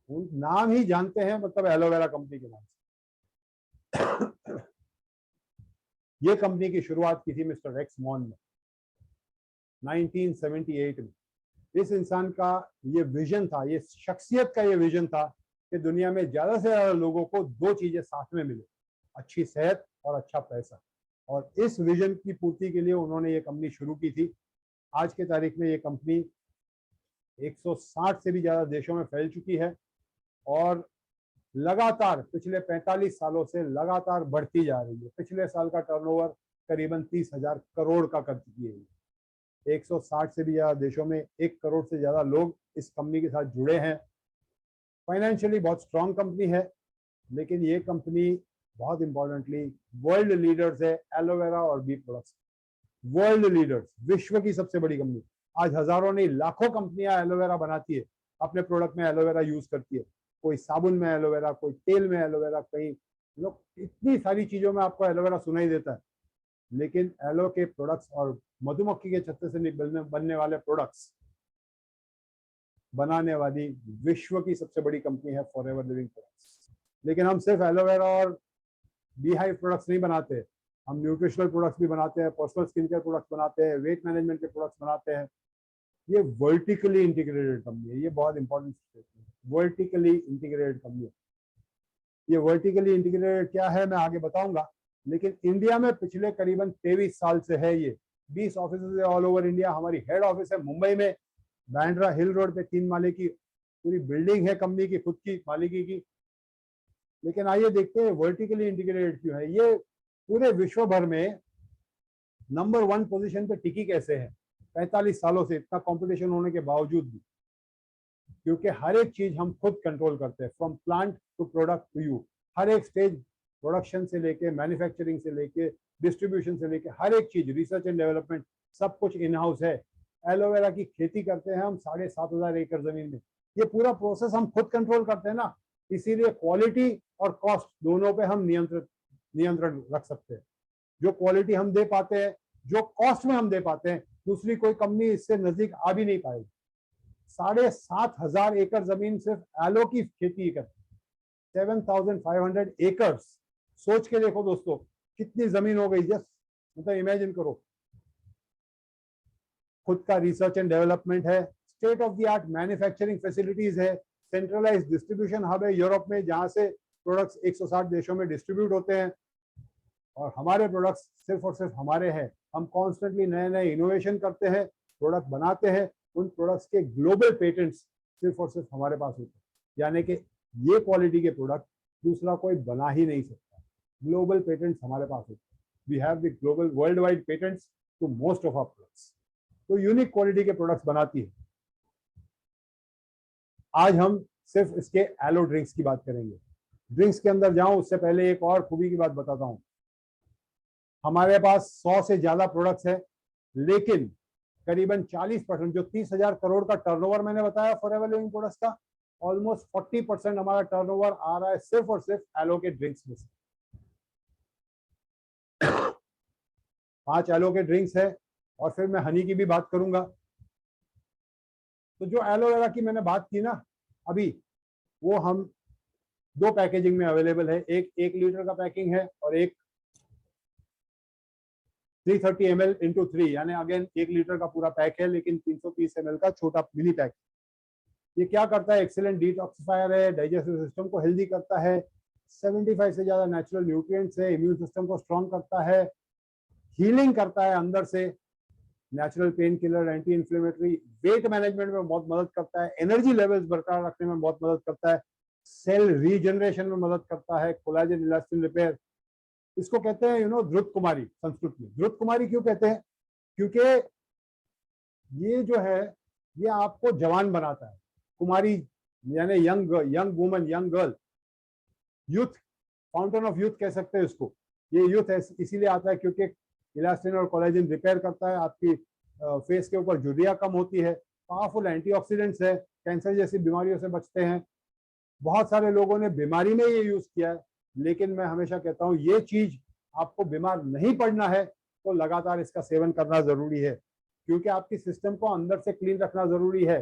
नाम ही जानते हैं, मतलब एलोवेरा कंपनी के नाम से। ये कंपनी की शुरुआत की थी मिस्टर रेक्स मॉन ने 1978 में। इस इंसान का ये विजन था, ये शख्सियत का ये विजन था कि दुनिया में ज्यादा से ज्यादा लोगों को दो चीजें साथ में मिले, अच्छी सेहत और अच्छा पैसा। और इस विजन की पूर्ति के लिए उन्होंने ये कंपनी शुरू की थी। आज के तारीख में ये कंपनी 160 से भी ज्यादा देशों में फैल चुकी है और लगातार पिछले 45 सालों से लगातार बढ़ती जा रही है। पिछले साल का टर्नओवर करीबन 30,000 करोड़ का कर चुकी है। 160 से भी ज्यादा देशों में 1 करोड़ से ज्यादा लोग इस कंपनी के साथ जुड़े हैं। फाइनेंशियली बहुत स्ट्रॉन्ग कंपनी है, लेकिन ये कंपनी बहुत इंपॉर्टेंटली वर्ल्ड लीडर्स है एलोवेरा और बी प्रोडक्ट्स। वर्ल्ड लीडर्स, विश्व की सबसे बड़ी कंपनी। आज हजारों नहीं लाखों कंपनियां एलोवेरा बनाती है, अपने प्रोडक्ट में एलोवेरा यूज करती है। कोई साबुन में एलोवेरा, कोई तेल में एलोवेरा, कहीं लोग, इतनी सारी चीजों में आपको एलोवेरा सुनाई देता है। लेकिन एलो के प्रोडक्ट्स और मधुमक्खी के छत्ते से बनने वाले प्रोडक्ट्स बनाने वाली विश्व की सबसे बड़ी कंपनी है फॉरएवर लिविंग प्रोडक्ट्स। लेकिन हम सिर्फ एलोवेरा और बीहाइव प्रोडक्ट्स नहीं बनाते, हम न्यूट्रिशनल प्रोडक्ट्स भी बनाते हैं, पर्सनल स्किन केयर प्रोडक्ट्स बनाते हैं, वेट मैनेजमेंट के प्रोडक्ट्स बनाते हैं। ये वर्टिकली इंटीग्रेटेड कंपनी है, ये बहुत इंपॉर्टेंट स्टेटमेंट है। वर्टिकली इंटीग्रेटेड कंपनी है। ये वर्टिकली इंटीग्रेटेड क्या है मैं आगे बताऊंगा, लेकिन इंडिया में पिछले करीबन 23 साल से है ये। 20 ऑफिस है ऑल ओवर इंडिया। हमारी हेड ऑफिस है मुंबई में, बैंड्रा हिल रोड पे 3 माले की पूरी बिल्डिंग है कंपनी की खुद की मालिकी की। लेकिन आइए देखते हैं वर्टिकली इंटीग्रेटेड क्यों है। ये पूरे विश्व भर में नंबर 1 पोजीशन पे टिकी कैसे है 45 सालों से, इतना कंपटीशन होने के बावजूद भी, क्योंकि हर एक चीज हम खुद कंट्रोल करते हैं, from plant to product to you. हर एक स्टेज, प्रोडक्शन से लेके मैन्युफैक्चरिंग से लेके डिस्ट्रीब्यूशन से लेके हर एक चीज, रिसर्च एंड डेवलपमेंट, सब कुछ इन हाउस है। एलोवेरा की खेती करते हैं हम 7,500 एकड़ जमीन में। ये पूरा प्रोसेस हम खुद कंट्रोल करते हैं ना, इसीलिए क्वालिटी और कॉस्ट दोनों पे हम नियंत्रण रख सकते हैं। जो क्वालिटी हम दे पाते हैं, जो कॉस्ट में हम दे पाते हैं, दूसरी कोई कंपनी इससे नजदीक आ भी नहीं पाएगी। 7,500 एकड़ जमीन सिर्फ एलो की खेती करती है। 7,500 एकर्स, सोच के देखो दोस्तों कितनी जमीन हो गई। जस्ट मतलब इमेजिन करो, खुद का रिसर्च एंड डेवलपमेंट है, state of the art manufacturing facilities है, सेंट्रलाइज डिस्ट्रीब्यूशन हब है यूरोप में, जहां से प्रोडक्ट्स 160 देशों में डिस्ट्रीब्यूट होते हैं, और हमारे प्रोडक्ट्स सिर्फ और सिर्फ हमारे हैं। हम कॉन्स्टेंटली नए नए इनोवेशन करते हैं, प्रोडक्ट बनाते हैं, उन प्रोडक्ट्स के ग्लोबल पेटेंट्स सिर्फ और सिर्फ हमारे पास होते हैं, यानी कि ये क्वालिटी के प्रोडक्ट दूसरा कोई बना ही नहीं सकता। ग्लोबल पेटेंट्स हमारे पास होते हैं, we have the global world wide patents to most of our products. तो यूनिक क्वालिटी के प्रोडक्ट्स बनाती है। आज हम सिर्फ इसके एलो ड्रिंक्स की बात करेंगे। ड्रिंक्स के अंदर जाऊं उससे पहले एक और खूबी की बात बताता हूं। हमारे पास 100 से ज्यादा प्रोडक्ट्स है, लेकिन करीबन 40%, जो 30,000 करोड़ का टर्नओवर मैंने बताया फॉरएवर लिविंग प्रोडक्ट्स का, ऑलमोस्ट 40% हमारा टर्नओवर आ रहा है सिर्फ और सिर्फ एलो के ड्रिंक्स में से। 5 एलो के ड्रिंक्स है, और फिर मैं हनी की भी बात करूंगा। तो जो एलोवेरा की मैंने बात की ना अभी, वो हम 2 पैकेजिंग में अवेलेबल है। एक 1 लीटर का पैकिंग है, और एक 330 ml इंटू 3, यानी अगेन 1 लीटर का पूरा पैक है, लेकिन 330 ml का छोटा मिनी पैक। ये क्या करता है? एक्सीलेंट डिटॉक्सिफायर है, डाइजेस्टिव सिस्टम को हेल्दी करता है, 75 से ज्यादा नेचुरल न्यूट्रिएंट्स है, इम्यून सिस्टम को स्ट्रॉन्ग करता है, हीलिंग करता है अंदर से, natural pain killer, anti inflammatory, weight management में बहुत मदद करता है, एनर्जी लेवल्स बरकरार रखने में बहुत मदद करता है, सेल रीजनरेशन में मदद करता है, कोलाजन इलास्टिन रिपेयर। इसको कहते हैं ध्रुत कुमारी संस्कृत में। ध्रुत कुमारी क्यों कहते हैं? क्योंकि ये जो है ये आपको जवान बनाता है। कुमारी यानी young woman, young girl, youth, fountain of youth कह सकते हैं इसको। ये यूथ इसीलिए आता है क्योंकि इलास्टिन और कोलेजन रिपेयर करता है, आपकी फेस के ऊपर झुर्रियां कम होती है, पावरफुल एंटीऑक्सीडेंट्स है, कैंसर जैसी बीमारियों से बचते हैं। बहुत सारे लोगों ने बीमारी में ये यूज किया है, लेकिन मैं हमेशा कहता हूँ ये चीज आपको बीमार नहीं पड़ना है तो लगातार इसका सेवन करना जरूरी है, क्योंकि आपकी सिस्टम को अंदर से क्लीन रखना जरूरी है।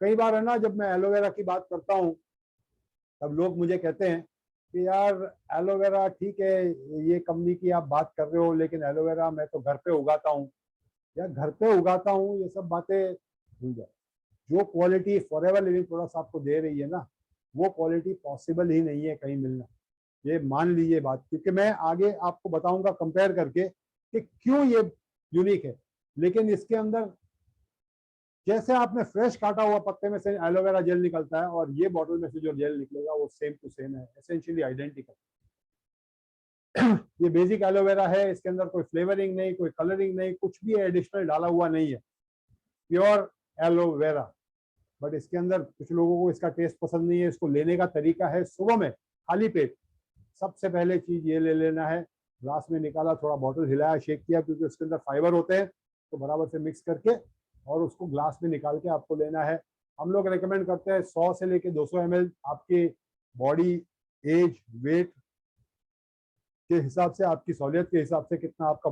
कई बार है ना, जब मैं एलोवेरा की बात करता हूँ तब लोग मुझे कहते हैं कि यार एलोवेरा ठीक है, ये कंपनी की आप बात कर रहे हो, लेकिन एलोवेरा मैं तो घर पे उगाता हूँ। या घर पे उगाता हूँ, ये सब बातें भूल जाओ। जो क्वालिटी फॉरएवर लिविंग प्रोडक्ट्स आपको दे रही है ना, वो क्वालिटी पॉसिबल ही नहीं है कहीं मिलना, ये मान लीजिए बात। क्योंकि मैं आगे आपको बताऊंगा कंपेयर करके कि क्यों ये यूनिक है। लेकिन इसके अंदर जैसे आपने फ्रेश काटा हुआ पत्ते में से एलोवेरा जेल निकलता है, और ये बॉटल में से जो जेल निकलेगा वो सेम टू सेम है, एसेंशियली आइडेंटिकल। ये बेसिक एलोवेरा है, इसके अंदर कोई फ्लेवरिंग नहीं, कोई कलरिंग नहीं, कुछ भी एडिशनल डाला हुआ नहीं है, प्योर एलोवेरा। बट इसके अंदर कुछ लोगों को इसका टेस्ट पसंद नहीं है। इसको लेने का तरीका है, सुबह में खाली पेट सबसे पहले चीज ये ले लेना है, ग्लास में निकाला, थोड़ा बॉटल हिलाया, शेक किया, क्योंकि उसके अंदर फाइबर होते हैं, तो बराबर से मिक्स करके और उसको ग्लास में निकाल के आपको लेना है। हम लोग रेकमेंड करते हैं 100 से लेके 200 ml, आपके बॉडी, एज, वेट के हिसाब से, आपकी सहूलियत के हिसाब से कितना आपका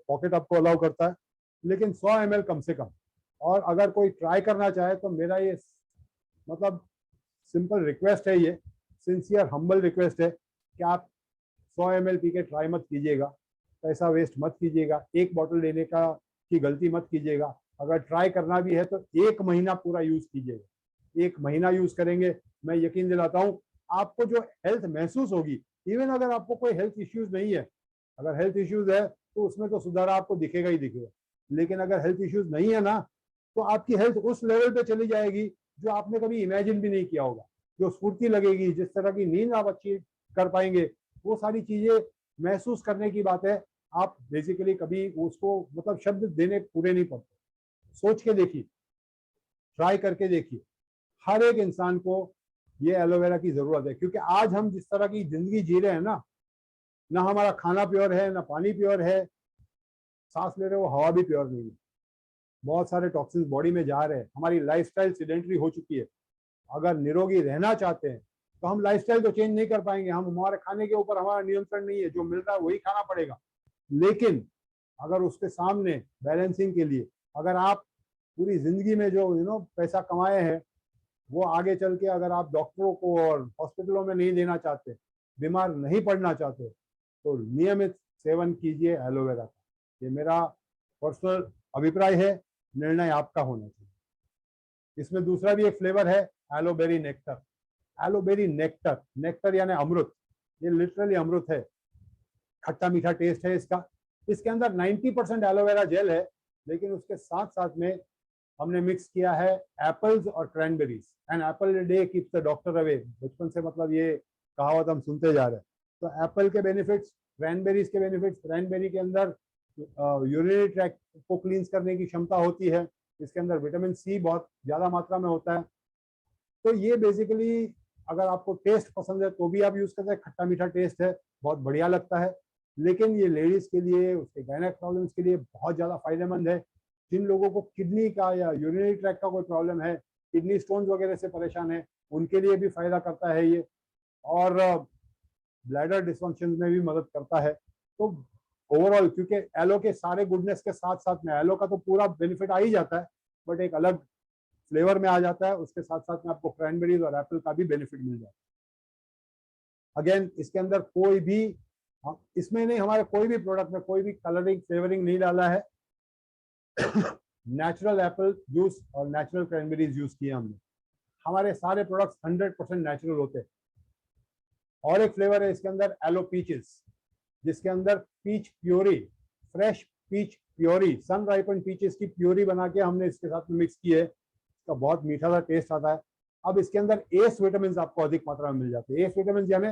पॉकेट आपको अलाउ करता है, लेकिन 100 ml कम से कम। और अगर कोई ट्राई करना चाहे तो मेरा ये मतलब सिंपल रिक्वेस्ट है, ये सिंसियर हम्बल रिक्वेस्ट है कि आप 100 ml पी के ट्राई मत कीजिएगा, पैसा वेस्ट मत कीजिएगा, एक बॉटल लेने का की गलती मत कीजिएगा। अगर ट्राई करना भी है तो 1 महीना पूरा यूज कीजिएगा। 1 महीना यूज करेंगे, मैं यकीन दिलाता हूँ आपको जो हेल्थ महसूस होगी, इवन अगर आपको कोई हेल्थ इश्यूज नहीं है, अगर हेल्थ इश्यूज है तो उसमें तो सुधार आपको दिखेगा ही दिखेगा, लेकिन अगर हेल्थ इश्यूज नहीं है ना, तो आपकी हेल्थ उस लेवल पे चली जाएगी जो आपने कभी इमेजिन भी नहीं किया होगा। जो स्फूर्ति लगेगी, जिस तरह की नींद आप अच्छी कर पाएंगे, वो सारी चीजें महसूस करने की बात है। आप बेसिकली कभी उसको मतलब शब्द देने पूरे नहीं पड़ते। सोच के देखिए, ट्राई करके देखिए, हर एक इंसान को ये एलोवेरा की जरूरत है। क्योंकि आज हम जिस तरह की जिंदगी जी रहे हैं ना हमारा खाना प्योर है, ना पानी प्योर है, सांस ले रहे हो हवा भी प्योर नहीं है, बहुत सारे टॉक्सिन्स बॉडी में जा रहे हैं, हमारी लाइफस्टाइल सीडेंटरी हो चुकी है। अगर निरोगी रहना चाहते हैं तो हम लाइफस्टाइल तो चेंज नहीं कर पाएंगे, हम हमारे खाने के ऊपर हमारा नियंत्रण नहीं है, जो मिल रहा है वही खाना पड़ेगा। लेकिन अगर उसके सामने बैलेंसिंग के लिए अगर आप पूरी जिंदगी में जो पैसा कमाए हैं, वो आगे चल के अगर आप डॉक्टरों को और हॉस्पिटलों में नहीं देना चाहते, बीमार नहीं पड़ना चाहते, तो नियमित सेवन कीजिए एलोवेरा का। ये मेरा पर्सनल अभिप्राय है, निर्णय आपका होना चाहिए। इसमें दूसरा भी एक फ्लेवर है, एलोबेरी नेक्टर। एलोबेरी नेक्टर, नेक्टर यानी अमृत, ये लिटरली अमृत है, खट्टा मीठा टेस्ट है इसका। इसके अंदर 90% एलोवेरा जेल है, लेकिन उसके साथ साथ में हमने मिक्स किया है एप्पल्स और cranberries. And Apple day keeps the doctor away, बचपन से मतलब ये कहावत हम सुनते जा रहे हैं। तो एप्पल के बेनिफिट्स, क्रैनबेरीज के बेनिफिट्स, क्रैनबेरी के अंदर यूरिनरी ट्रैक्ट को क्लींस करने की क्षमता होती है, इसके अंदर विटामिन सी बहुत ज्यादा मात्रा में होता है। तो ये बेसिकली अगर आपको टेस्ट पसंद है तो भी आप यूज करते हैं, खट्टा मीठा टेस्ट है, बहुत बढ़िया लगता है। लेकिन ये लेडीज के लिए, उसके गायनेक प्रॉब्लम्स के लिए बहुत ज्यादा फायदेमंद है। जिन लोगों को किडनी का या यूरिनरी ट्रैक्ट का कोई प्रॉब्लम है, किडनी स्टोन्स वगैरह से परेशान है, उनके लिए भी फायदा करता है ये। और ब्लैडर डिसफंक्शन में भी मदद करता है। तो ओवरऑल, क्योंकि एलो के सारे गुडनेस के साथ साथ में एलो का तो पूरा बेनिफिट आ ही जाता है, बट एक अलग फ्लेवर में आ जाता है, उसके साथ साथ में आपको क्रैनबेरीज और एप्पल का भी बेनिफिट मिल जाता है। अगेन, इसके अंदर कोई भी, इसमें नहीं, हमारे कोई भी प्रोडक्ट में कोई भी कलरिंग फ्लेवरिंग नहीं डाला है। नेचुरल एप्पल जूस और नेचुरल क्रैनबेरीज यूज किए हमने। हमारे सारे प्रोडक्ट्स 100% नेचुरल होते हैं। और एक फ्लेवर है इसके अंदर, एलो पीचेस, जिसके अंदर peach puree, fresh peach puree, sun ripened peaches की प्योरी बना के हमने इसके साथ में मिक्स की है। इसका बहुत मीठा सा टेस्ट आता है। अब इसके अंदर एस विटामिन आपको अधिक मात्रा में मिल जाते हैं। एस विटामिन यानी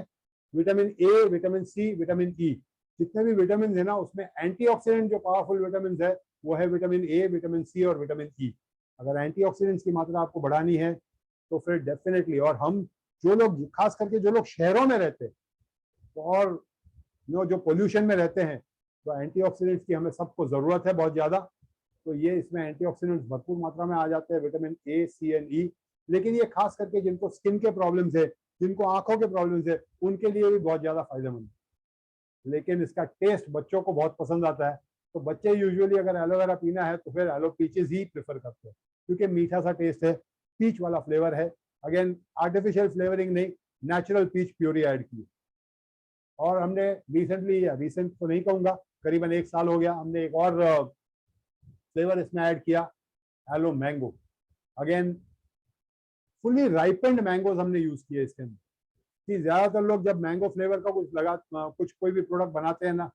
vitamin A, vitamin C, vitamin E, जितने भी विटामिन है ना, उसमें एंटीऑक्सीडेंट जो पावरफुल विटामिन है वो है विटामिन ए, विटामिन सी और विटामिन ई। अगर एंटीऑक्सीडेंट्स की मात्रा आपको बढ़ानी है तो फिर डेफिनेटली, और हम जो लोग, खास करके जो लोग शहरों में रहते हैं और जो पोल्यूशन में रहते हैं, तो एंटीऑक्सीडेंट्स की हमें सबको जरूरत है बहुत ज्यादा। तो ये इसमें एंटीऑक्सीडेंट्स भरपूर मात्रा में आ जाते हैं, विटामिन ए, सी एंड ई। लेकिन ये खास करके जिनको स्किन के प्रॉब्लम्स है, जिनको आंखों के प्रॉब्लम्स है, उनके लिए भी बहुत ज्यादा फायदेमंद है। लेकिन इसका टेस्ट बच्चों को बहुत पसंद आता है, तो बच्चे यूजुअली अगर एलोवेरा पीना है तो फिर एलो पीचेस ही प्रेफर करते हैं, क्योंकि मीठा सा टेस्ट है, पीच वाला फ्लेवर है। अगेन, आर्टिफिशियल फ्लेवरिंग नहीं, नेचुरल पीच प्योरी ऐड की। और हमने रिसेंटली, या रिसेंट तो नहीं कहूंगा, करीबन 1 साल हो गया, हमने एक और फ्लेवर इसमें ऐड किया, aloe mango. Again, fully ripened mangoes हमने यूज किए इसके अंदर। कि ज्यादातर लोग जब मैंगो फ्लेवर का कुछ कोई भी प्रोडक्ट बनाते हैं ना,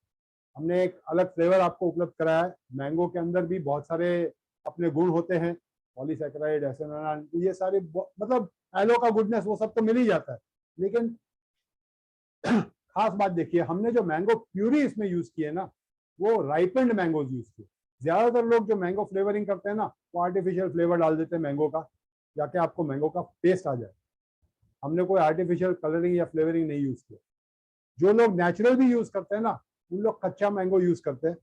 हमने एक अलग फ्लेवर आपको उपलब्ध कराया है। मैंगो के अंदर भी बहुत सारे अपने गुण होते हैं, पॉलीसैकेराइड, एसेनोलान, ये सारे, मतलब एलो का गुडनेस वो सब तो मिल ही जाता है। लेकिन खास बात देखिए, हमने जो मैंगो प्यूरी इसमें यूज की है ना, वो राइपेंड मैंगोज यूज किए। ज्यादातर लोग जो मैंगो फ्लेवरिंग करते हैं ना, वो आर्टिफिशियल फ्लेवर डाल देते हैं मैंगो का, जाके आपको मैंगो का टेस्ट आ जाए। हमने कोई आर्टिफिशियल कलरिंग या फ्लेवरिंग नहीं यूज किया। जो लोग नेचुरल भी यूज करते हैं ना, उन लोग कच्चा मैंगो यूज करते हैं।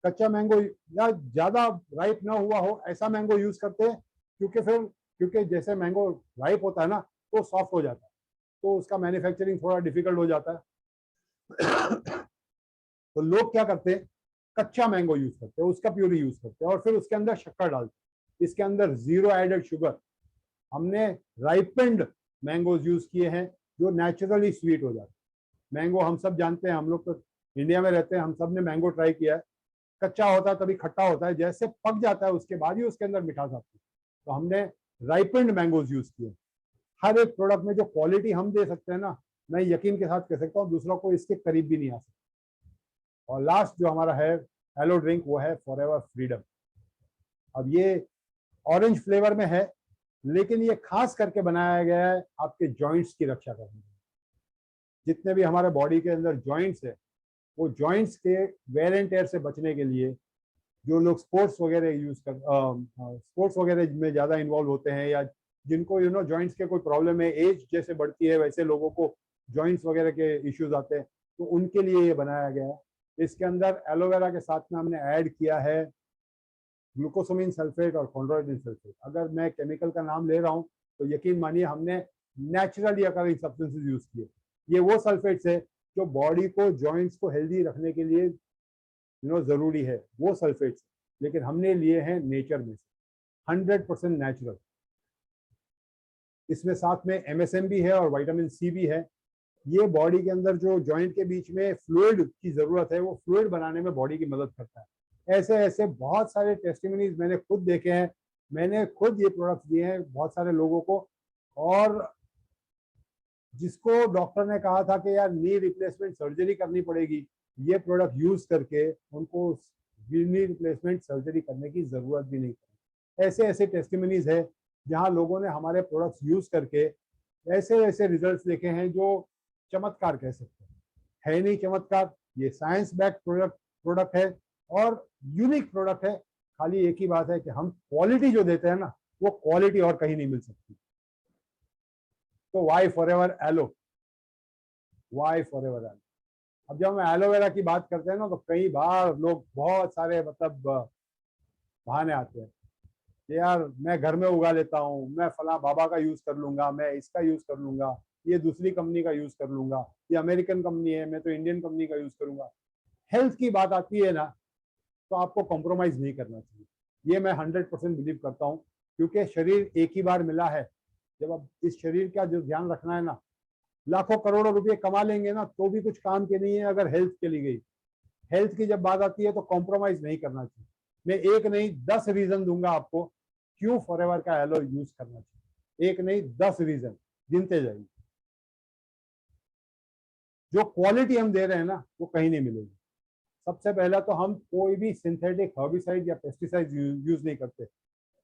कच्चा मैंगो या ज्यादा राइप ना हुआ हो ऐसा मैंगो यूज करते हैं, क्योंकि जैसे मैंगो राइप होता है ना, तो सॉफ्ट हो जाता है, तो उसका मैन्युफैक्चरिंग थोड़ा डिफिकल्ट हो जाता है। तो लोग क्या करते हैं, कच्चा मैंगो यूज करते हैं, उसका प्यूरी यूज करते हैं, और फिर उसके अंदर शक्कर डालते हैं। इसके अंदर 0 एडेड शुगर। हमने राइपेंड मैंगोज यूज किए हैं, जो नेचुरली स्वीट हो जाते हैं। मैंगो हम सब जानते हैं, हम लोग तो इंडिया में रहते हैं, हम सब ने मैंगो ट्राई किया है। कच्चा होता है तभी खट्टा होता है, जैसे पक जाता है उसके बाद ही उसके अंदर मिठास आती है। तो हमने राइपेंड मैंगोज यूज किए। हर एक प्रोडक्ट में जो क्वालिटी हम दे सकते हैं ना, मैं यकीन के साथ कह सकता हूँ दूसरा को इसके करीब भी नहीं आ सकता। और लास्ट जो हमारा है एलो ड्रिंक, वो है फॉरएवर फ्रीडम। अब ये ऑरेंज फ्लेवर में है, लेकिन ये खास करके बनाया गया है आपके जॉइंट्स की रक्षा करने के लिए। जितने भी हमारे बॉडी के अंदर जॉइंट्स है, वो जॉइंट्स के वेयर एंड टेयर से बचने के लिए, जो लोग स्पोर्ट्स वगैरह में ज़्यादा इन्वॉल्व होते हैं, या जिनको जॉइंट्स के कोई प्रॉब्लम है, एज जैसे बढ़ती है वैसे लोगों को जॉइंट्स वगैरह के इश्यूज आते हैं, तो उनके लिए ये बनाया गया है। इसके अंदर एलोवेरा के साथ में हमने ऐड किया है ग्लूकोसामिन सल्फेट और कॉन्ड्रोइटिन सल्फेट। अगर मैं केमिकल का नाम ले रहा हूँ तो यकीन मानिए हमने नेचुरली अकरिंग सब्सटेंसेस यूज किए। ये वो सल्फेट्स है जो बॉडी को, जॉइंट्स को हेल्दी रखने के लिए जरूरी है, वो सल्फेट्स, लेकिन हमने लिए हैं नेचर में से, 100% नेचुरल। इसमें साथ में MSM भी है और विटामिन सी भी है। ये बॉडी के अंदर जो जॉइंट के बीच में फ्लूइड की जरूरत है, वो फ्लूइड बनाने में बॉडी की मदद करता है। ऐसे ऐसे बहुत सारे टेस्टिमनीज मैंने खुद देखे हैं, मैंने खुद ये प्रोडक्ट्स दिए हैं बहुत सारे लोगों को। और जिसको डॉक्टर ने कहा था कि यार नी रिप्लेसमेंट सर्जरी करनी पड़ेगी, ये प्रोडक्ट यूज करके उनको नी रिप्लेसमेंट सर्जरी करने की जरूरत भी नहीं पड़ी। ऐसे ऐसे टेस्टिमनीज है जहां लोगों ने हमारे प्रोडक्ट्स यूज करके ऐसे ऐसे रिजल्ट्स देखे हैं जो चमत्कार कह सकते हैं। है नहीं चमत्कार, ये साइंस बैक्ड प्रोडक्ट है और यूनिक प्रोडक्ट है। खाली एक ही बात है कि हम क्वालिटी जो देते हैं ना, वो क्वालिटी और कहीं नहीं मिल सकती। तो why forever aloe, why forever aloe. अब जब हम एलोवेरा की बात करते हैं ना, तो कई बार लोग बहुत सारे मतलब बहाने आते हैं कि यार मैं घर में उगा लेता हूँ, मैं फला बाबा का यूज कर लूंगा, मैं इसका यूज कर लूंगा, ये दूसरी कंपनी का यूज कर लूंगा, ये अमेरिकन कंपनी है, मैं तो इंडियन कंपनी का यूज करूंगा। हेल्थ की बात आती है ना, तो आपको कॉम्प्रोमाइज नहीं करना चाहिए। ये मैं 100% बिलीव करता हूँ, क्योंकि शरीर एक ही बार मिला है। जब अब इस शरीर का जो ध्यान रखना है ना, लाखों करोड़ों रुपए कमा लेंगे ना, तो भी कुछ काम के नहीं है अगर हेल्थ चली गई। हेल्थ की जब बात आती है तो कॉम्प्रोमाइज नहीं करना चाहिए। मैं एक नहीं 10 रीजन दूंगा आपको क्यों फॉरएवर का एलो यूज करना चाहिए। एक नहीं 10 रीजन गिनते जाइए। जो क्वालिटी हम दे रहे हैं ना, वो कहीं नहीं मिलेगी। सबसे पहला तो हम कोई भी सिंथेटिक हर्बिसाइड या पेस्टिसाइड यूज नहीं करते,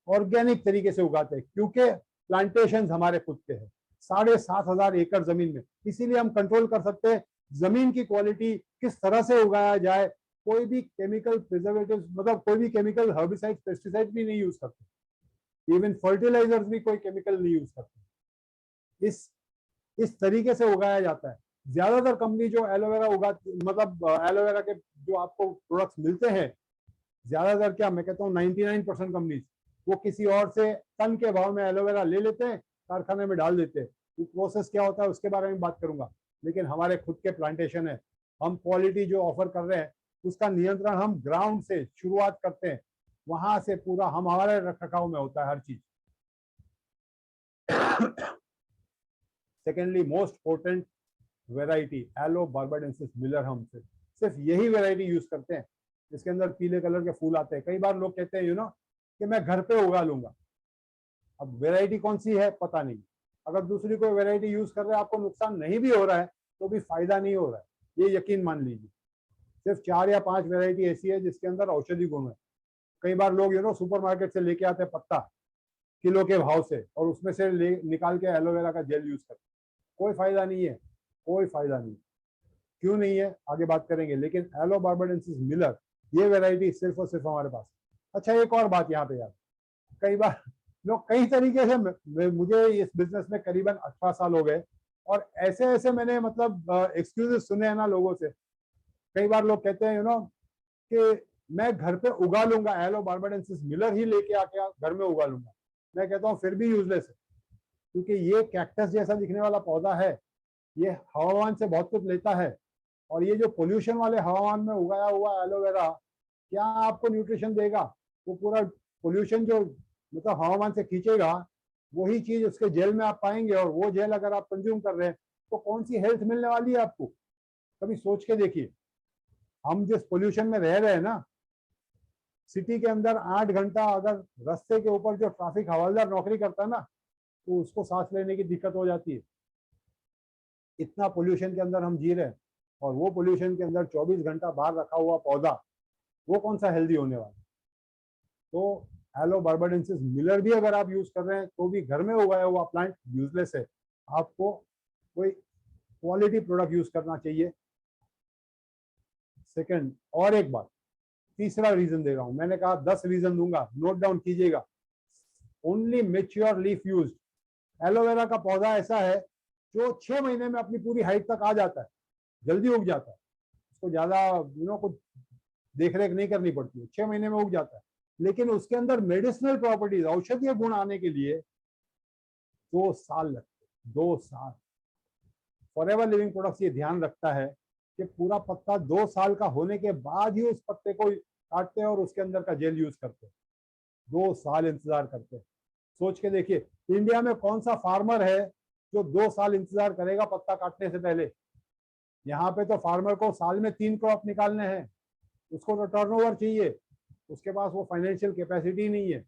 ऑर्गेनिक तरीके से उगाते हैं, क्योंकि प्लांटेशन हमारे खुद के हैं 7,500 एकड़ जमीन में। इसीलिए हम कंट्रोल कर सकते हैं जमीन की क्वालिटी, किस तरह से उगाया जाए। कोई भी केमिकल प्रिजर्वेटिव, मतलब कोई भी केमिकल हर्बिसाइड पेस्टिसाइड भी नहीं यूज करते। इवन फर्टिलाइजर्स भी कोई केमिकल नहीं यूज करते। इस तरीके से उगाया जाता है। ज्यादातर कंपनी जो एलोवेरा उगाती, मतलब एलोवेरा के जो आपको प्रोडक्ट्स मिलते हैं, ज्यादातर क्या मैं कहता हूँ 99% कंपनीज वो किसी और से टन के भाव में एलोवेरा ले लेते हैं, कारखाने में डाल देते हैं। वो प्रोसेस क्या होता है उसके बारे में बात करूंगा, लेकिन हमारे खुद के प्लांटेशन है। हम क्वालिटी जो ऑफर कर रहे हैं उसका नियंत्रण हम ग्राउंड से शुरुआत करते हैं, वहां से पूरा हम हमारे रख रखाव में होता है हर चीज। Secondly most important variety yellow barbadensis Miller, हम सिर्फ यही वेराइटी यूज करते हैं जिसके अंदर पीले कलर के फूल आते हैं। कई बार लोग कहते हैं कि मैं घर पे उगा लूंगा। अब वेराइटी कौन सी है पता नहीं, अगर दूसरी कोई वेराइटी यूज कर रहे हैं, आपको नुकसान नहीं भी हो रहा है तो भी फायदा नहीं हो रहा है, ये यकीन मान लीजिए। सिर्फ 4 या 5 वेराइटी ऐसी है जिसके अंदर औषधि गुण है। कई बार लोग सुपरमार्केट से लेके आते हैं पत्ता किलो के भाव से, और उसमें से निकाल के एलोवेरा का जेल यूज करते हैं। कोई फायदा नहीं है, कोई फायदा नहीं। क्यों नहीं है आगे बात करेंगे, लेकिन एलो बार्बाडेंसिस मिलर ये वेराइटी सिर्फ और सिर्फ हमारे पास। अच्छा, एक और बात यहाँ पे यार, कई बार लोग कई तरीके से, मुझे इस बिजनेस में करीबन 18 साल हो गए, और ऐसे ऐसे मैंने मतलब एक्सक्यूजेस सुने हैं ना लोगों से। कई बार लोग कहते हैं कि मैं घर पे उगा लूंगा, एलो बार्बाडेंसिस मिलर ही लेके आके घर में उगा लूंगा। मैं कहता हूँ फिर भी यूजलेस है, क्योंकि ये कैक्टस जैसा दिखने वाला पौधा है, ये हवामान से बहुत कुछ लेता है, और ये जो पोल्यूशन वाले हवामान में उगाया हुआ एलोवेरा क्या आपको न्यूट्रिशन देगा? वो पूरा पोल्यूशन जो मतलब हवामान से खींचेगा, वही चीज उसके जेल में आप पाएंगे, और वो जेल अगर आप कंज्यूम कर रहे हैं तो कौन सी हेल्थ मिलने वाली है आपको? कभी सोच के देखिए। हम जिस पोल्यूशन में रह रहे हैं ना, सिटी के अंदर 8 घंटा अगर रास्ते के ऊपर जो ट्रैफिक हवलदार नौकरी करता है ना, तो उसको सांस लेने की दिक्कत हो जाती है। इतना पोल्यूशन के अंदर हम जी रहे हैं, और वो पोल्यूशन के अंदर 24 घंटा बाहर रखा हुआ पौधा, वो कौन सा हेल्दी होने वाला? तो एलो बार्बाडेंसिस मिलर भी अगर आप यूज कर रहे हैं तो भी घर में उगाया हुआ प्लांट यूजलेस है। आपको कोई क्वालिटी प्रोडक्ट यूज करना चाहिए। सेकंड, और एक बात, तीसरा रीजन दे रहा हूं। मैंने कहा 10 रीजन दूंगा, नोट डाउन कीजिएगा। Only mature leaf use. Aloe vera का पौधा ऐसा है जो 6 महीने में अपनी पूरी हाइट तक आ जाता है, जल्दी उग जाता है। उसको ज्यादा कुछ देख रेख नहीं करनी पड़ती है, 6 महीने में उग जाता है। लेकिन उसके अंदर मेडिसिनल प्रॉपर्टीज, औषधीय गुण आने के लिए 2 साल लगते हैं, 2 साल। फॉरएवर लिविंग प्रोडक्ट्स ये ध्यान रखता है कि पूरा पत्ता 2 साल का होने के बाद ही उस पत्ते को काटते हैं और उसके अंदर का जेल यूज करते हैं। 2 साल इंतजार करते हैं। सोच के देखिए, इंडिया में कौन सा फार्मर है जो 2 साल इंतजार करेगा पत्ता काटने से पहले? यहाँ पे तो फार्मर को साल में 3 क्रॉप निकालने हैं, उसको तो टर्नओवर चाहिए। उसके पास वो फाइनेंशियल कैपेसिटी नहीं है।